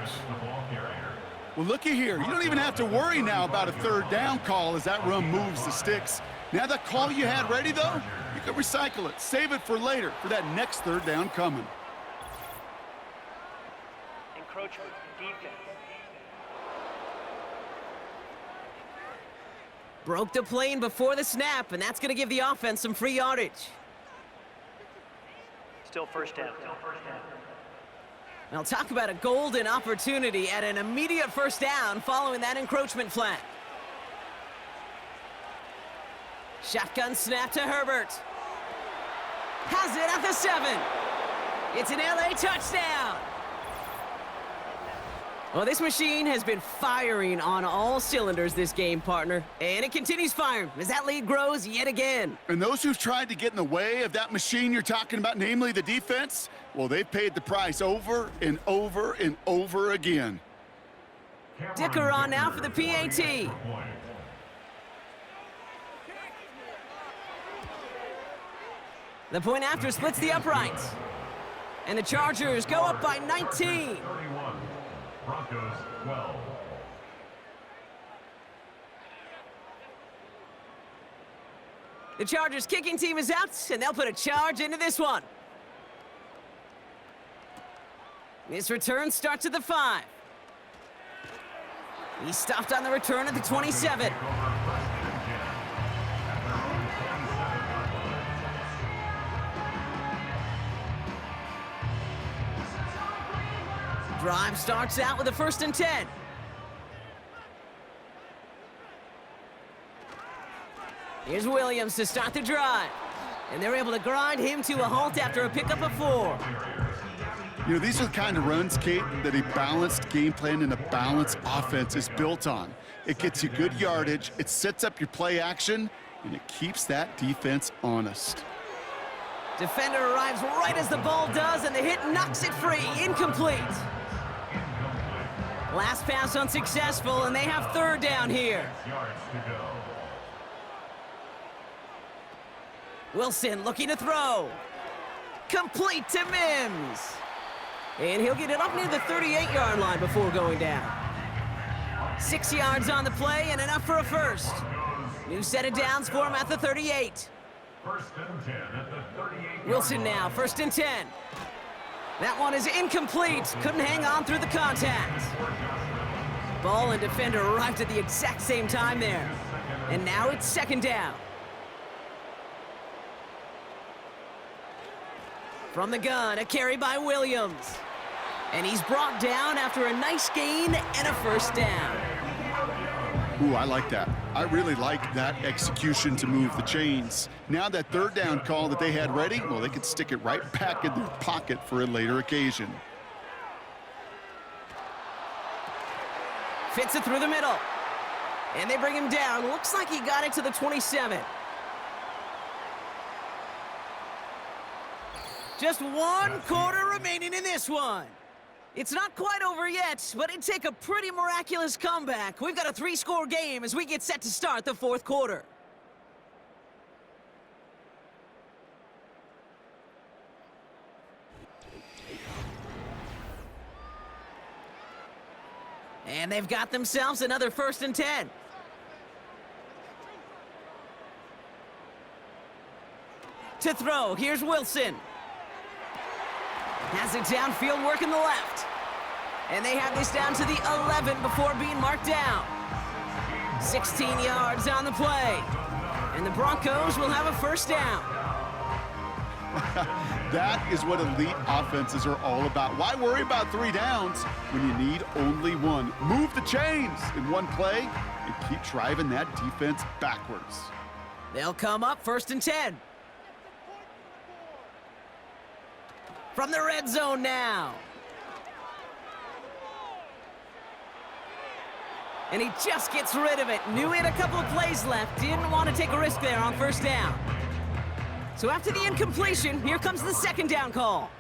Well, looky here. You don't even have to worry now about a 3rd down call as that run moves the sticks. Now that call you had ready, though, you can recycle it. Save it for later for that next 3rd down coming. Encroachment, defense. Broke the plane before the snap, and that's going to give the offense some free yardage. Still 1st down. Now talk about a golden opportunity at an immediate 1st down following that encroachment flag. Shotgun snap to Herbert. Has it at the 7. It's an LA touchdown. Well, this machine has been firing on all cylinders this game, partner. And it continues firing as that lead grows yet again. And those who've tried to get in the way of that machine you're talking about, namely the defense, well, they've paid the price over and over and over again. Dicker on now for the PAT. The point after splits the uprights. And the Chargers go up by 19. Broncos 12. The Chargers kicking team is out, and they'll put a charge into this one. This return starts at the 5. He stopped on the return at the 27. Drive starts out with a 1st and 10. Here's Williams to start the drive. And they're able to grind him to a halt after a pickup of 4. You know, these are the kind of runs, Kate, that a balanced game plan and a balanced offense is built on. It gets you good yardage, it sets up your play action, and it keeps that defense honest. Defender arrives right as the ball does, and the hit knocks it free. Incomplete. Last pass unsuccessful, and they have 3rd down here. Wilson looking to throw. Complete to Mims. And he'll get it up near the 38-yard line before going down. 6 yards on the play and enough for a 1st. New set of downs for him at the 38. 1st and 10 at the 38. Wilson now, 1st and 10. That one is incomplete. Couldn't hang on through the contact. Ball and defender arrived at the exact same time there. And now it's 2nd down. From the gun, a carry by Williams. And he's brought down after a nice gain and a 1st down. Ooh, I like that. I really like that execution to move the chains. Now that 3rd down call that they had ready, well, they could stick it right back in their pocket for a later occasion. Fits it through the middle. And they bring him down. Looks like he got it to the 27. Just 1 quarter remaining in this one. It's not quite over yet, but it'd take a pretty miraculous comeback. We've got a 3-score game as we get set to start the 4th quarter. And they've got themselves another 1st and 10. To throw, here's Wilson. Has it downfield, working the left. And they have this down to the 11 before being marked down. 16 yards on the play. And the Broncos will have a first down. That is what elite offenses are all about. Why worry about 3 downs when you need only 1? Move the chains in one play and keep driving that defense backwards. They'll come up 1st and 10. From the red zone now. And he just gets rid of it. Knew he had a couple of plays left. Didn't want to take a risk there on 1st down. So after the incompletion, here comes the 2nd down call.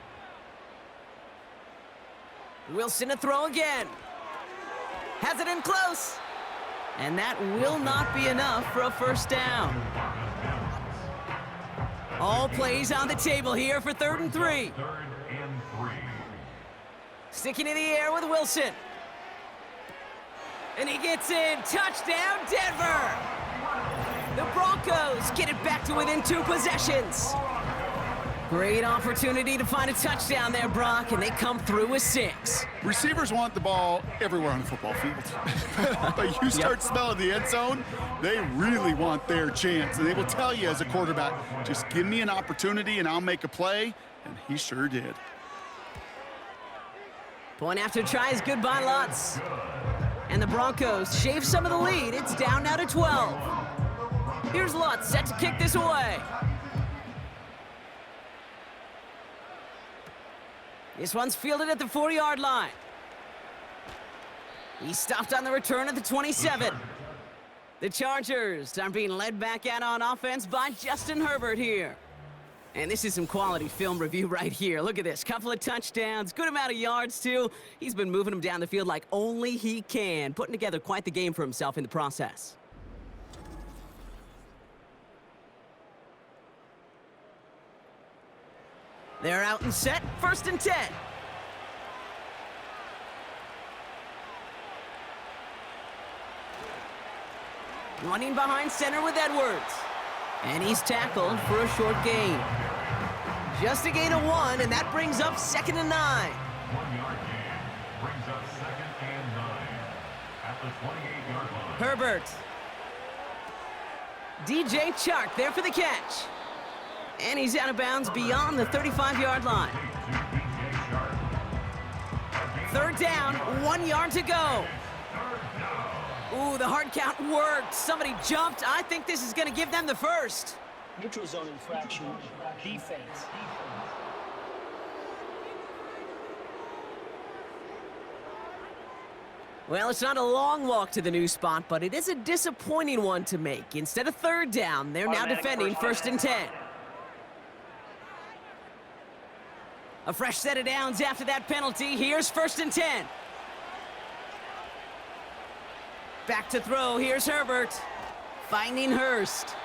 Wilson to throw again. Has it in close. And that will not be enough for a 1st down. All plays on the table here for 3rd and 3. 3rd and 3. Sticking in the air with Wilson. And he gets in. Touchdown, Denver! The Broncos get it back to within 2 possessions. Great opportunity to find a touchdown there, Brock, and they come through with 6. Receivers want the ball everywhere on the football field. But you start smelling the end zone, they really want their chance. And they will tell you as a quarterback, just give me an opportunity and I'll make a play. And he sure did. Point after try is good by Lutz. And the Broncos shave some of the lead. It's down now to 12. Here's Lutz set to kick this away. This one's fielded at the 4-yard line. He stopped on the return at the 27. The Chargers are being led back out on offense by Justin Herbert here. And this is some quality film review right here. Look at this. Couple of touchdowns, good amount of yards, too. He's been moving them down the field like only he can, putting together quite the game for himself in the process. They're out and set. 1st and 10. Running behind center with Edwards. And he's tackled for a short gain. Just a gain of 1, and that brings up 2nd and 9. 1-yard gain brings up 2nd and 9 at the 28-yard line. Herbert. DJ Chark there for the catch. And he's out of bounds beyond the 35-yard line. 3rd down, 1 yard to go. Ooh, the hard count worked. Somebody jumped. I think this is going to give them the first. Neutral zone infraction. Defense. Well, it's not a long walk to the new spot, but it is a disappointing one to make. Instead of 3rd down, they're now defending 1st and 10. A fresh set of downs after that penalty. Here's 1st and 10. Back to throw. Here's Herbert. Finding Hurst.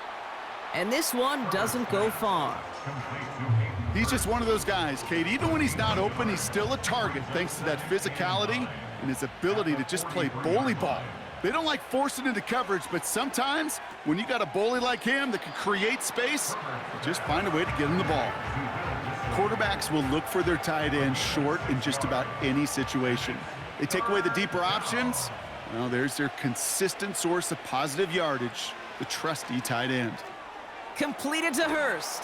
And this one doesn't go far. He's just one of those guys, Kate. Even when he's not open, he's still a target thanks to that physicality and his ability to just play bully ball. They don't like forcing into coverage, but sometimes when you got a bully like him that can create space, just find a way to get him the ball. Quarterbacks will look for their tight end short in just about any situation. They take away the deeper options. Well, there's their consistent source of positive yardage, the trusty tight end. Completed to Hurst.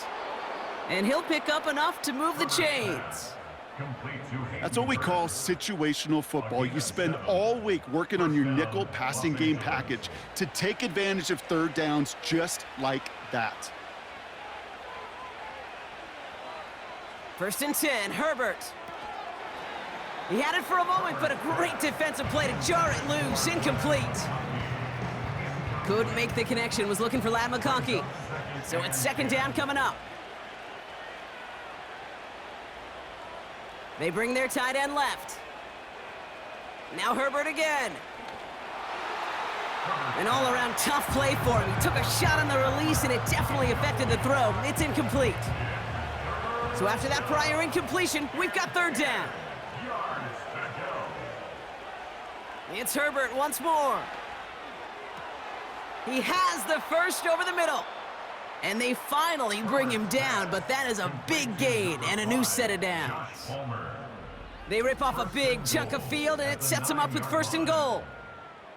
And he'll pick up enough to move the chains. That's what we call situational football. You spend all week working on your nickel passing game package to take advantage of 3rd downs just like that. 1st and 10, Herbert. He had it for a moment, but a great defensive play to jar it loose. Incomplete. Couldn't make the connection, was looking for Ladd McConkey. So it's 2nd down coming up. They bring their tight end left. Now Herbert again. An all-around tough play for him. He took a shot on the release, and it definitely affected the throw. It's incomplete. So after that prior incompletion, we've got 3rd down. It's Herbert once more. He has the first over the middle. And they finally bring him down, but that is a big gain and a new set of downs. They rip off a big chunk of field, and it sets them up with 1st and goal.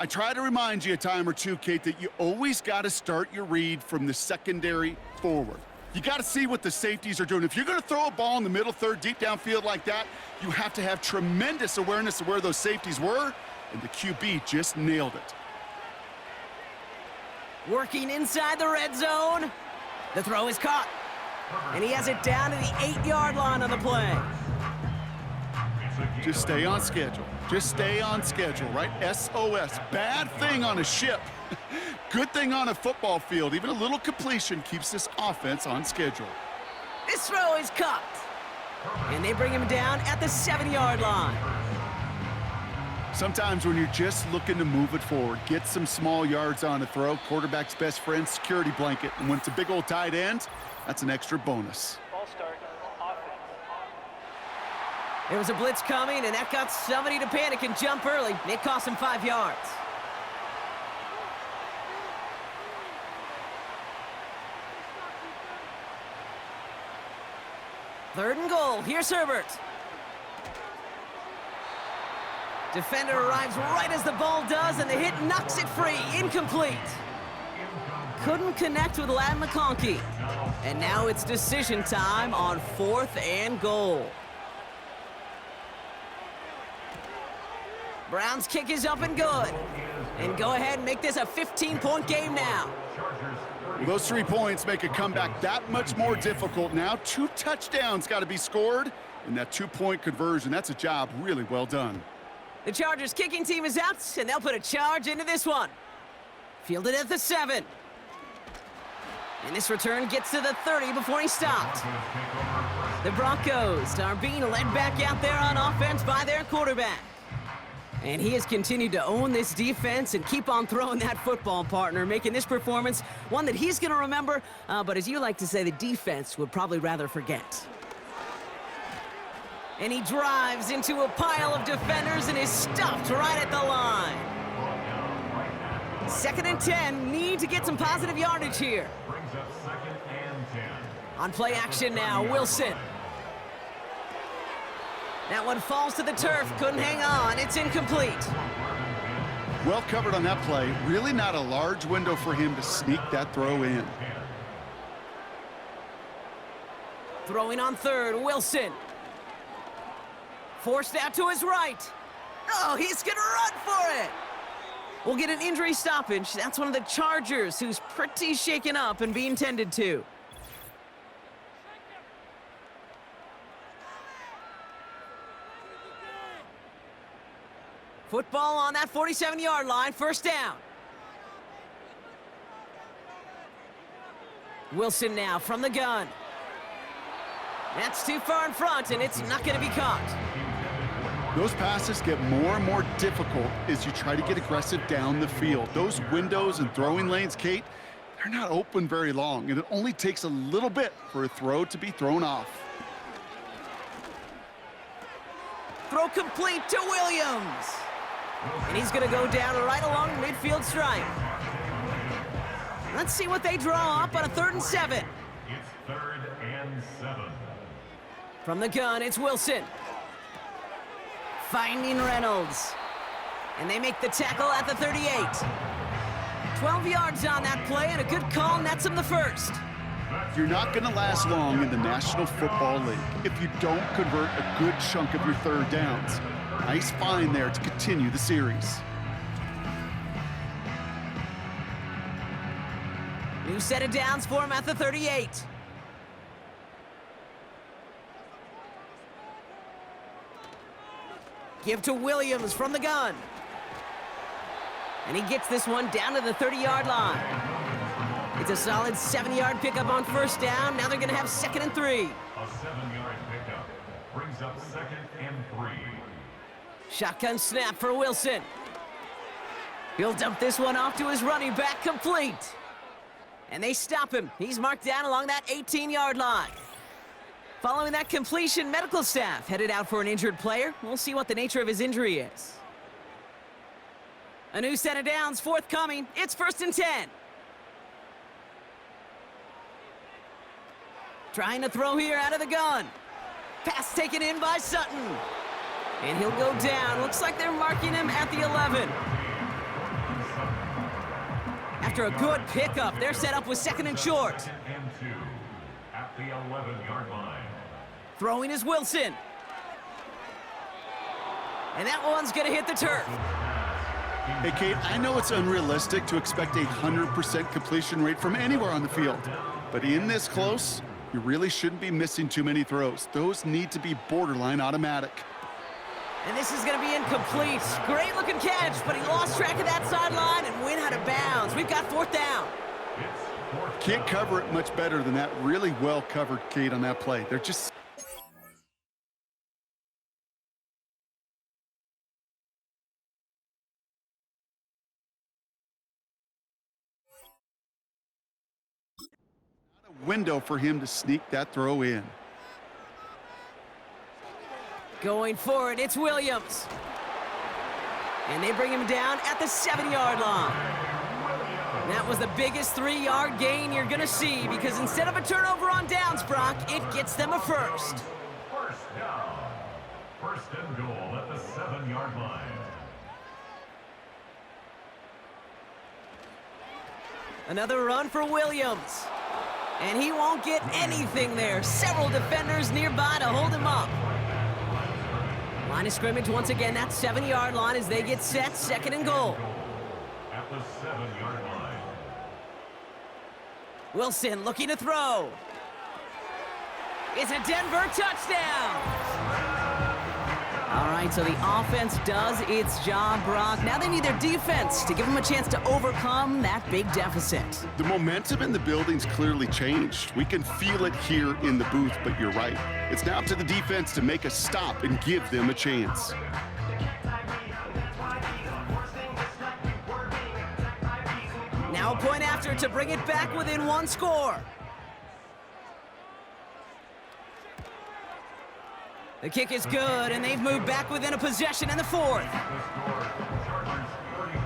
I try to remind you a time or two, Kate, that you always got to start your read from the secondary forward. You got to see what the safeties are doing. If you're going to throw a ball in the middle third, deep downfield like that, you have to have tremendous awareness of where those safeties were, and the QB just nailed it. Working inside the red zone. The throw is caught. And he has it down to the 8-yard line on the play. Just stay on schedule. Just stay on schedule, right? SOS. Bad thing on a ship. Good thing on a football field. Even a little completion keeps this offense on schedule. This throw is caught. And they bring him down at the 7-yard line. Sometimes when you're just looking to move it forward, get some small yards on a throw, quarterback's best friend, security blanket. And when it's a big old tight end, that's an extra bonus. Ball start, offense. There was a blitz coming, and that got somebody to panic and jump early. It cost him 5 yards. Third and goal. Here's Herbert. Defender arrives right as the ball does, and the hit knocks it free. Incomplete. Couldn't connect with Ladd McConkey. And now it's decision time on 4th and goal. Browns kick is up and good. And go ahead and make this a 15-point game now. Well, those 3 points make a comeback that much more difficult now. 2 touchdowns got to be scored, and that 2-point conversion, that's a job really well done. The Chargers kicking team is out, and they'll put a charge into this one. Fielded at the 7. And this return gets to the 30 before he stopped. The Broncos are being led back out there on offense by their quarterback. And he has continued to own this defense and keep on throwing that football, partner, making this performance one that he's going to remember, but as you like to say, the defense would probably rather forget. And he drives into a pile of defenders and is stopped right at the line. 2nd and 10, need to get some positive yardage here. Brings up 2nd and 10. On play action now, Wilson. That one falls to the turf, couldn't hang on, it's incomplete. Well covered on that play. Really not a large window for him to sneak that throw in. Throwing on 3rd, Wilson. Forced out to his right. Oh, he's gonna run for it. We'll get an injury stoppage. That's one of the Chargers who's pretty shaken up and being tended to. Football on that 47-yard line, 1st down. Wilson now from the gun. That's too far in front, and it's not going to be caught. Those passes get more and more difficult as you try to get aggressive down the field. Those windows and throwing lanes, Kate, they're not open very long, and it only takes a little bit for a throw to be thrown off. Throw complete to Williams. And he's going to go down right along the midfield stripe. Let's see what they draw up on a 3rd and 7. It's 3rd and 7. From the gun, it's Wilson. Finding Reynolds. And they make the tackle at the 38. 12 yards on that play, and a good call nets him the 1st. You're not going to last long in the National Football League if you don't convert a good chunk of your 3rd downs. Nice find there to continue the series. New set of downs for him at the 38. Give to Williams from the gun. And he gets this one down to the 30-yard line. It's a solid 7-yard pickup on 1st down. Now they're going to have 2nd and 3. A 7-yard pickup brings up 2nd and 3. Shotgun snap for Wilson. He'll dump this one off to his running back, complete. And they stop him. He's marked down along that 18-yard line. Following that completion, medical staff headed out for an injured player. We'll see what the nature of his injury is. A new set of downs forthcoming. It's 1st and 10. Trying to throw here out of the gun. Pass taken in by Sutton. And he'll go down. Looks like they're marking him at the 11. After a good pickup, they're set up with 2nd and short. 2nd and 2 at the 11-yard line. Throwing is Wilson. And that one's going to hit the turf. Hey, Kate, I know it's unrealistic to expect a 100% completion rate from anywhere on the field. But in this close, you really shouldn't be missing too many throws. Those need to be borderline automatic. And this is going to be incomplete. Great looking catch, but he lost track of that sideline and went out of bounds. We've got 4th down. Can't cover it much better than that. Really well covered, Kate, on that play. They're just... not a window for him to sneak that throw in. Going for it, it's Williams. And they bring him down at the 7-yard line. And that was the biggest 3-yard gain you're going to see, because instead of a turnover on downs, Brock, it gets them a first. First down. 1st and goal at the 7-yard line. Another run for Williams. And he won't get anything there. Several defenders nearby to hold him up. Line of scrimmage once again, that 7-yard line as they get set, 2nd and goal. At the 7-yard line. Wilson looking to throw. It's a Denver touchdown. All right, so the offense does its job, Brock. Now they need their defense to give them a chance to overcome that big deficit. The momentum in the building's clearly changed. We can feel it here in the booth, but you're right. It's now up to the defense to make a stop and give them a chance. Now a point after to bring it back within 1 score. The kick is good, and they've moved back within a possession in the 4th. The score, Chargers 34,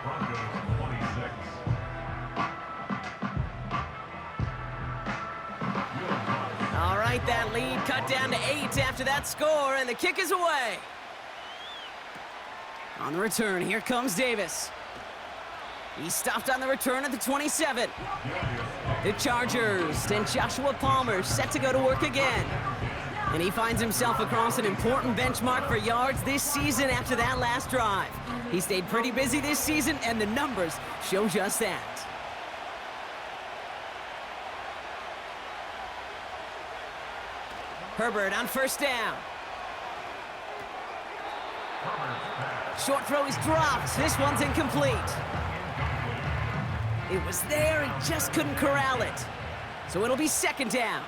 Broncos 26. All right, that lead cut down to 8 after that score, and the kick is away. On the return, here comes Davis. He stopped on the return at the 27. The Chargers and Joshua Palmer set to go to work again. And he finds himself across an important benchmark for yards this season after that last drive. He stayed pretty busy this season, and the numbers show just that. Herbert on 1st down. Short throw is dropped. This one's incomplete. It was there, he just couldn't corral it. So it'll be 2nd down.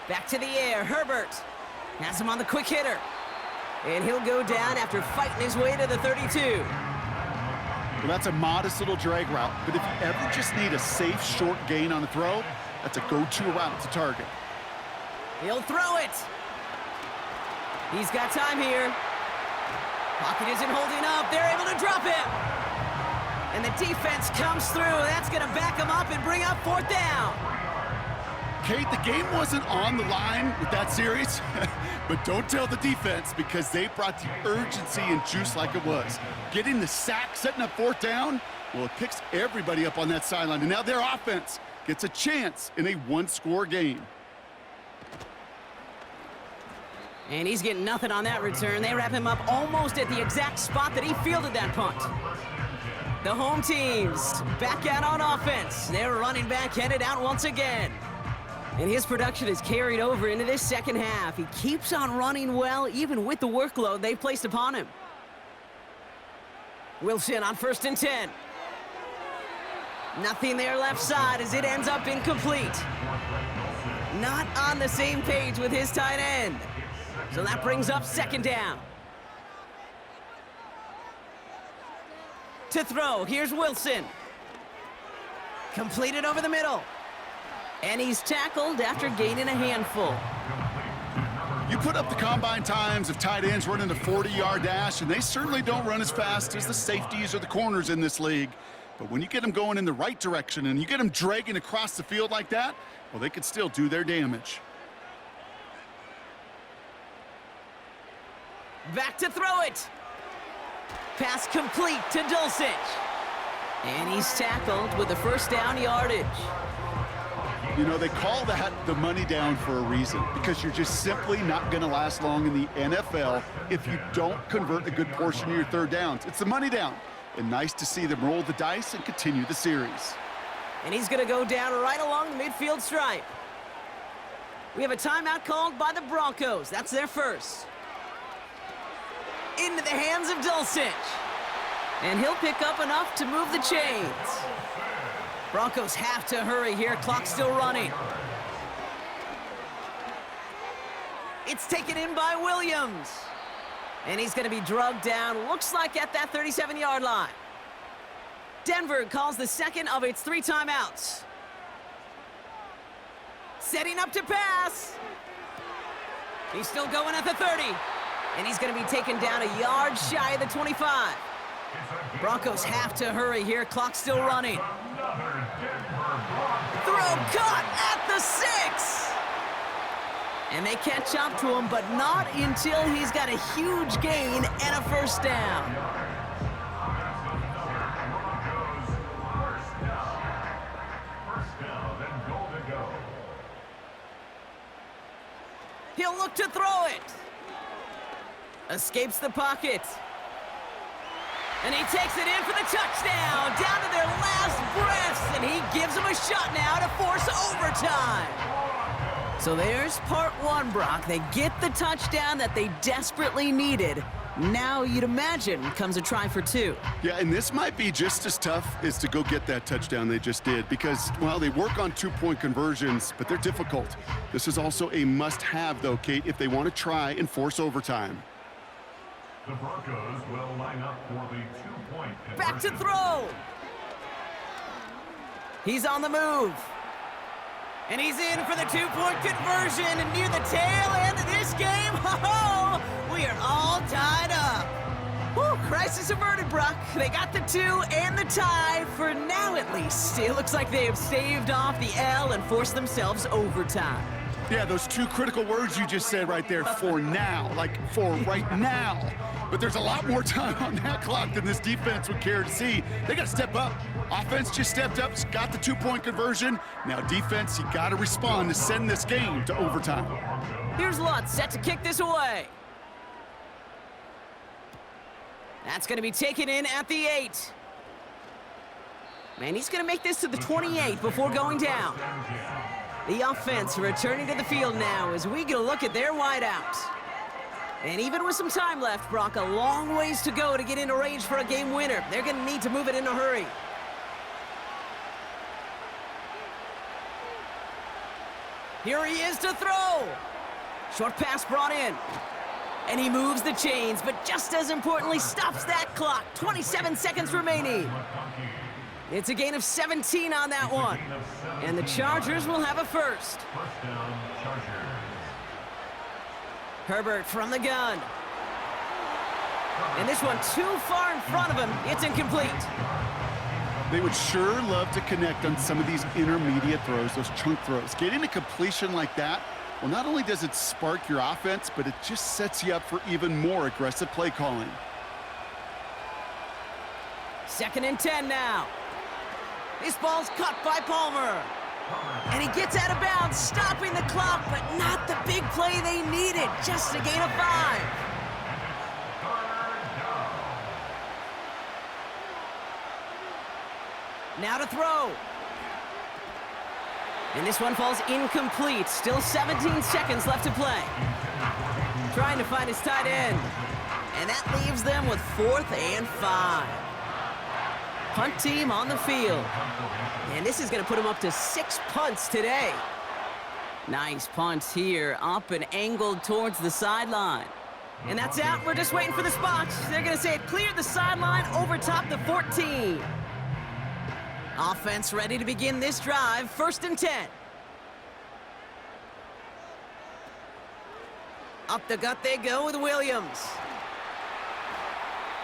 Back to the air, Herbert has him on the quick hitter. And he'll go down after fighting his way to the 32. Well, that's a modest little drag route, but if you ever just need a safe, short gain on a throw, that's a go-to route to target. He'll throw it. He's got time here. Pocket isn't holding up. They're able to drop him. And the defense comes through. That's going to back him up and bring up 4th down. Kate, the game wasn't on the line with that series, but don't tell the defense, because they brought the urgency and juice like it was. Getting the sack, setting up 4th down, well, it picks everybody up on that sideline, and now their offense gets a chance in a 1-score game. And he's getting nothing on that return. They wrap him up almost at the exact spot that he fielded that punt. The home teams back out on offense. Their running back headed out once again. And his production is carried over into this 2nd half. He keeps on running well, even with the workload they placed upon him. Wilson on 1st and 10. Nothing there left side as it ends up incomplete. Not on the same page with his tight end. So that brings up 2nd down. To throw, here's Wilson. Completed over the middle. And he's tackled after gaining a handful. You put up the combine times of tight ends running a 40-yard dash, and they certainly don't run as fast as the safeties or the corners in this league. But when you get them going in the right direction and you get them dragging across the field like that, well, they could still do their damage. Back to throw it. Pass complete to Dulcich. And he's tackled with the first down yardage. You know, they call that the money down for a reason, because you're just simply not going to last long in the NFL if you don't convert a good portion of your third downs. It's the money down. And nice to see them roll the dice and continue the series. And he's going to go down right along the midfield stripe. We have a timeout called by the Broncos. That's their first. Into the hands of Dulcich. And he'll pick up enough to move the chains. Broncos have to hurry here. Clock's still running. It's taken in by Williams. And he's going to be drugged down, looks like at that 37-yard line. Denver calls the second of its 3 timeouts. Setting up to pass. He's still going at the 30. And he's going to be taken down a yard shy of the 25. Broncos have to hurry here. Clock's still running. Throw caught at the 6. And they catch up to him, but not until he's got a huge gain and a first down. He'll look to throw it. Escapes the pocket. And he takes it in for the touchdown, down to their last breaths, and he gives them a shot now to force overtime. So there's part 1, Brock. They get the touchdown that they desperately needed. Now you'd imagine comes a try for 2. Yeah, and this might be just as tough as to go get that touchdown they just did, because, well, they work on 2-point conversions, but they're difficult. This is also a must-have, though, Kate, if they want to try and force overtime. The Broncos will line up for the 2-point conversion. Back to throw. He's on the move. And he's in for the 2-point conversion. And near the tail end of this game, ho-ho, we are all tied up. Whew, crisis averted, Brock. They got the 2 and the tie for now, at least. It looks like they have staved off the L and forced themselves overtime. Yeah, those 2 critical words you just said right there, for now, like for right now. But there's a lot more time on that clock than this defense would care to see. They got to step up. Offense just stepped up, got the 2-point conversion. Now defense, you got to respond to send this game to overtime. Here's Lutz set to kick this away. That's going to be taken in at the 8. Man, he's going to make this to the 28 before going down. The offense returning to the field now as we get a look at their wideouts. And even with some time left, Brock, a long ways to go to get into range for a game winner. They're going to need to move it in a hurry. Here he is to throw. Short pass brought in. And he moves the chains, but just as importantly, stops that clock. 27 seconds remaining. It's a gain of 17 on that one. And the Chargers will have a first. First down, Chargers. Herbert from the gun. And this one too far in front of him. It's incomplete. They would sure love to connect on some of these intermediate throws, those chunk throws. Getting a completion like that, well, not only does it spark your offense, but it just sets you up for even more aggressive play calling. 2nd and 10 now. This ball's cut by Palmer. And he gets out of bounds, stopping the clock, but not the big play they needed. Just a gain of 5. Now to throw. And this one falls incomplete. Still 17 seconds left to play. Trying to find his tight end. And that leaves them with 4th and 5. Punt team on the field. And this is going to put him up to 6 punts today. Nice punt here, up and angled towards the sideline. And that's out. We're just waiting for the spot. They're going to say it cleared the sideline over top the 14. Offense ready to begin this drive. 1st and 10. Up the gut they go with Williams.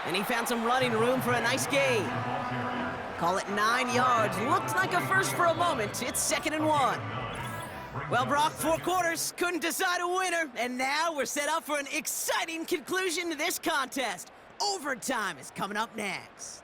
And he found some running room for a nice gain. Call it 9 yards. Looked like a first for a moment. It's 2nd and 1. Well, Brock, 4 quarters couldn't decide a winner, and now we're set up for an exciting conclusion to this contest. Overtime is coming up next.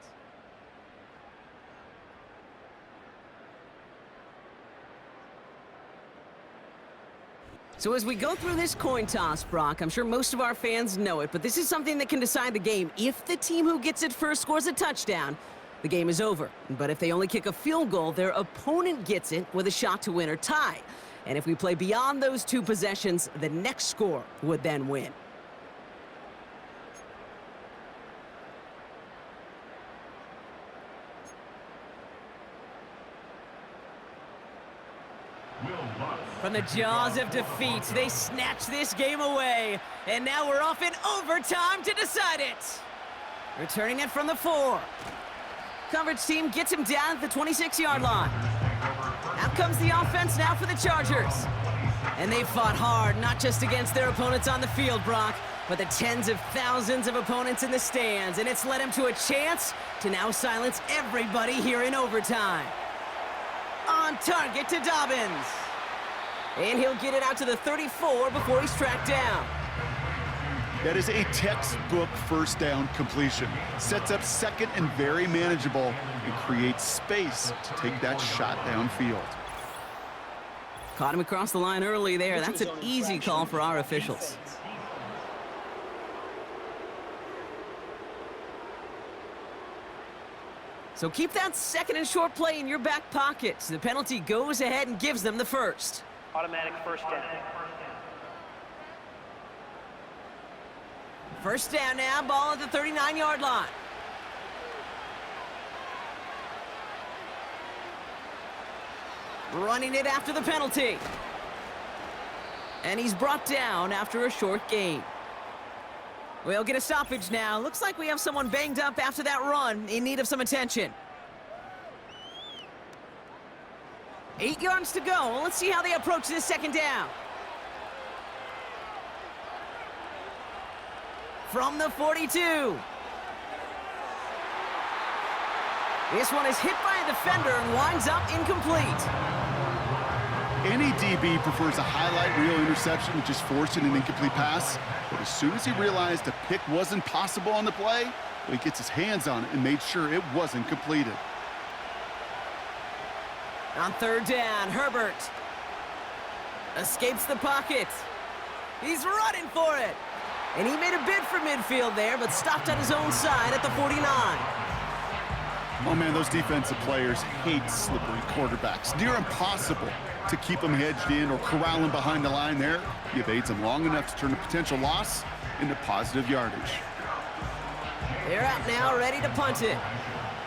So as we go through this coin toss, Brock, I'm sure most of our fans know it, but this is something that can decide the game. If the team who gets it first scores a touchdown, the game is over. But if they only kick a field goal, their opponent gets it with a shot to win or tie. And if we play beyond those 2 possessions, the next score would then win. From the jaws of defeat, they snatch this game away. And now we're off in overtime to decide it. Returning it from the 4. Coverage team gets him down at the 26-yard line. Out comes the offense now for the Chargers. And they fought hard, not just against their opponents on the field, Brock, but the tens of thousands of opponents in the stands. And it's led him to a chance to now silence everybody here in overtime. On target to Dobbins. And he'll get it out to the 34 before he's tracked down. That is a textbook first down completion. Sets up 2nd and very manageable and creates space to take that shot downfield. Caught him across the line early there. That's an easy call for our officials. So keep that 2nd and short play in your back pocket. The penalty goes ahead and gives them the first. Automatic first down. First down now, ball at the 39-yard line. Running it after the penalty. And he's brought down after a short gain. We'll get a stoppage now. Looks like we have someone banged up after that run, in need of some attention. 8 yards to go. Let's see how they approach this 2nd down. From the 42. This one is hit by a defender and winds up incomplete. Any DB prefers a highlight reel interception with just forcing an incomplete pass. But as soon as he realized a pick wasn't possible on the play, he gets his hands on it and made sure it wasn't completed. On 3rd down, Herbert escapes the pocket. He's running for it. And he made a bid for midfield there, but stopped on his own side at the 49. Oh, man, those defensive players hate slippery quarterbacks. Near impossible to keep them hedged in or corral them behind the line there. You've aids them long enough to turn a potential loss into positive yardage. They're out now, ready to punt it.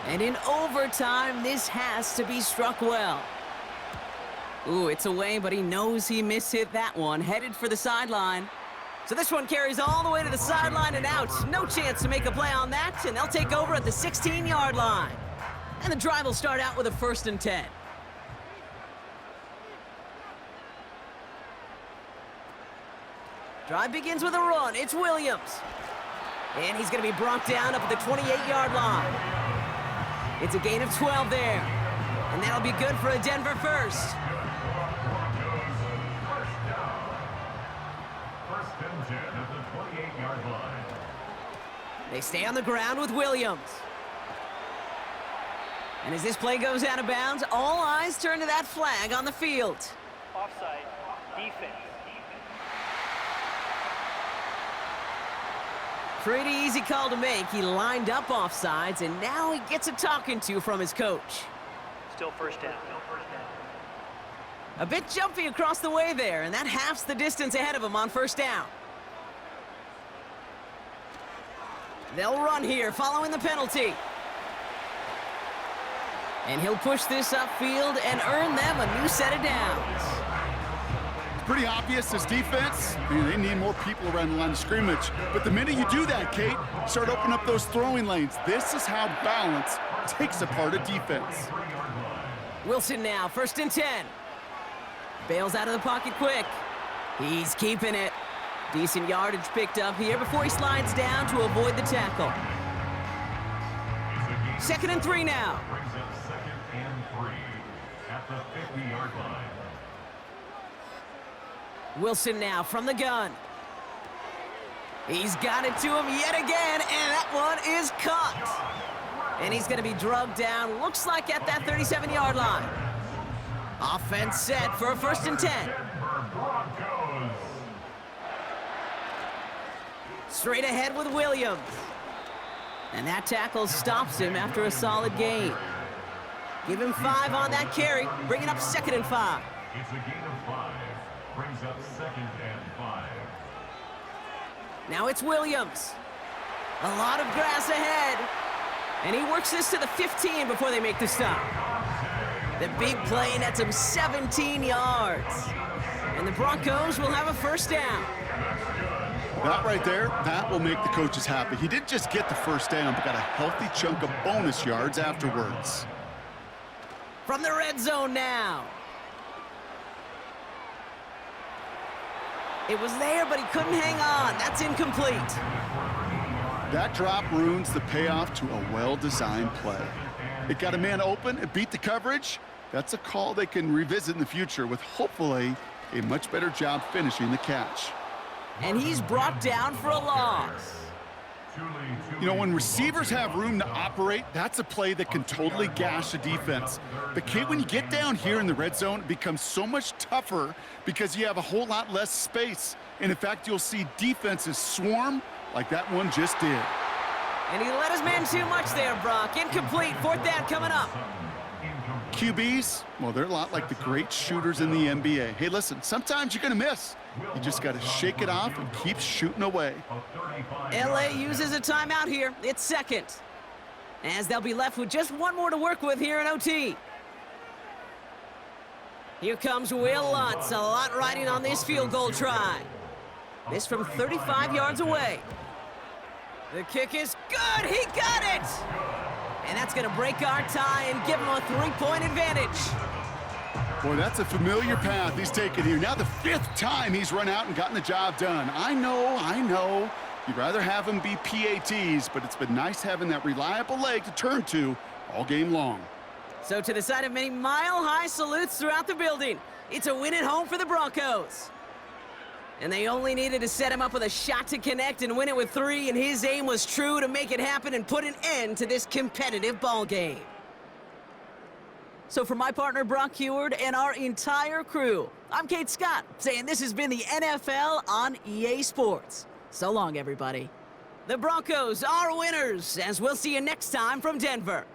And in overtime, this has to be struck well. Ooh, it's away, but he knows he mishit that one. Headed for the sideline. So this one carries all the way to the sideline and out. No chance to make a play on that, and they'll take over at the 16-yard line. And the drive will start out with a 1st and 10. Drive begins with a run. It's Williams. And he's going to be brought down up at the 28-yard line. It's a gain of 12 there. And that'll be good for a Denver first. They stay on the ground with Williams. And as this play goes out of bounds, all eyes turn to that flag on the field. Offside. Defense. Pretty easy call to make. He lined up offsides, and now he gets a talking to from his coach. Still first down. A bit jumpy across the way there, and that halves the distance ahead of him on 1st down. They'll run here following the penalty. And he'll push this upfield and earn them a new set of downs. It's pretty obvious as defense. They need more people around the line of scrimmage. But the minute you do that, Kate, start opening up those throwing lanes. This is how balance takes apart a defense. Wilson now, 1st and 10. Bails out of the pocket quick. He's keeping it. Decent yardage picked up here before he slides down to avoid the tackle. 2nd and 3 now. Brings up 2nd and 3 at the 50-yard line. Wilson now from the gun. He's got it to him yet again, and that one is caught. And he's going to be drugged down, looks like at that 37-yard line. Offense set for a 1st and 10. Denver Broncos. Straight ahead with Williams. And that tackle stops him after a solid gain. Give him 5 on that carry, bringing up 2nd and 5. It's a gain of 5. Brings up 2nd and 5. Now it's Williams. A lot of grass ahead. And he works this to the 15 before they make the stop. The big play nets him 17 yards. And the Broncos will have a 1st down. That right there, that will make the coaches happy. He didn't just get the 1st down, but got a healthy chunk of bonus yards afterwards. From the red zone now. It was there, but he couldn't hang on. That's incomplete. That drop ruins the payoff to a well-designed play. It got a man open, it beat the coverage. That's a call they can revisit in the future with hopefully a much better job finishing the catch. And he's brought down for a loss. You know, when receivers have room to operate, that's a play that can totally gash a defense. But Kate, when you get down here in the red zone, it becomes so much tougher because you have a whole lot less space. And in fact, you'll see defenses swarm like that one just did. And he let his man too much there, Brock. Incomplete. 4th down coming up. QBs, well, they're a lot like the great shooters in the NBA. Hey, listen, sometimes you're going to miss. You just got to shake it off and keep shooting away. LA uses a timeout here. It's 2nd. As they'll be left with just one more to work with here in OT. Here comes Will Lutz. A lot riding on this field goal try. This from 35 yards away. The kick is good. He got it. And that's going to break our tie and give him a 3-point advantage. Boy, that's a familiar path he's taken here. Now the 5th time he's run out and gotten the job done. I know. You'd rather have him be PATs, but it's been nice having that reliable leg to turn to all game long. So to the side of many mile-high salutes throughout the building, it's a win at home for the Broncos. And they only needed to set him up with a shot to connect and win it with 3, and his aim was true to make it happen and put an end to this competitive ball game. So for my partner Brock Heward and our entire crew, I'm Kate Scott, saying this has been the NFL on EA Sports. So long, everybody. The Broncos are winners, as we'll see you next time from Denver.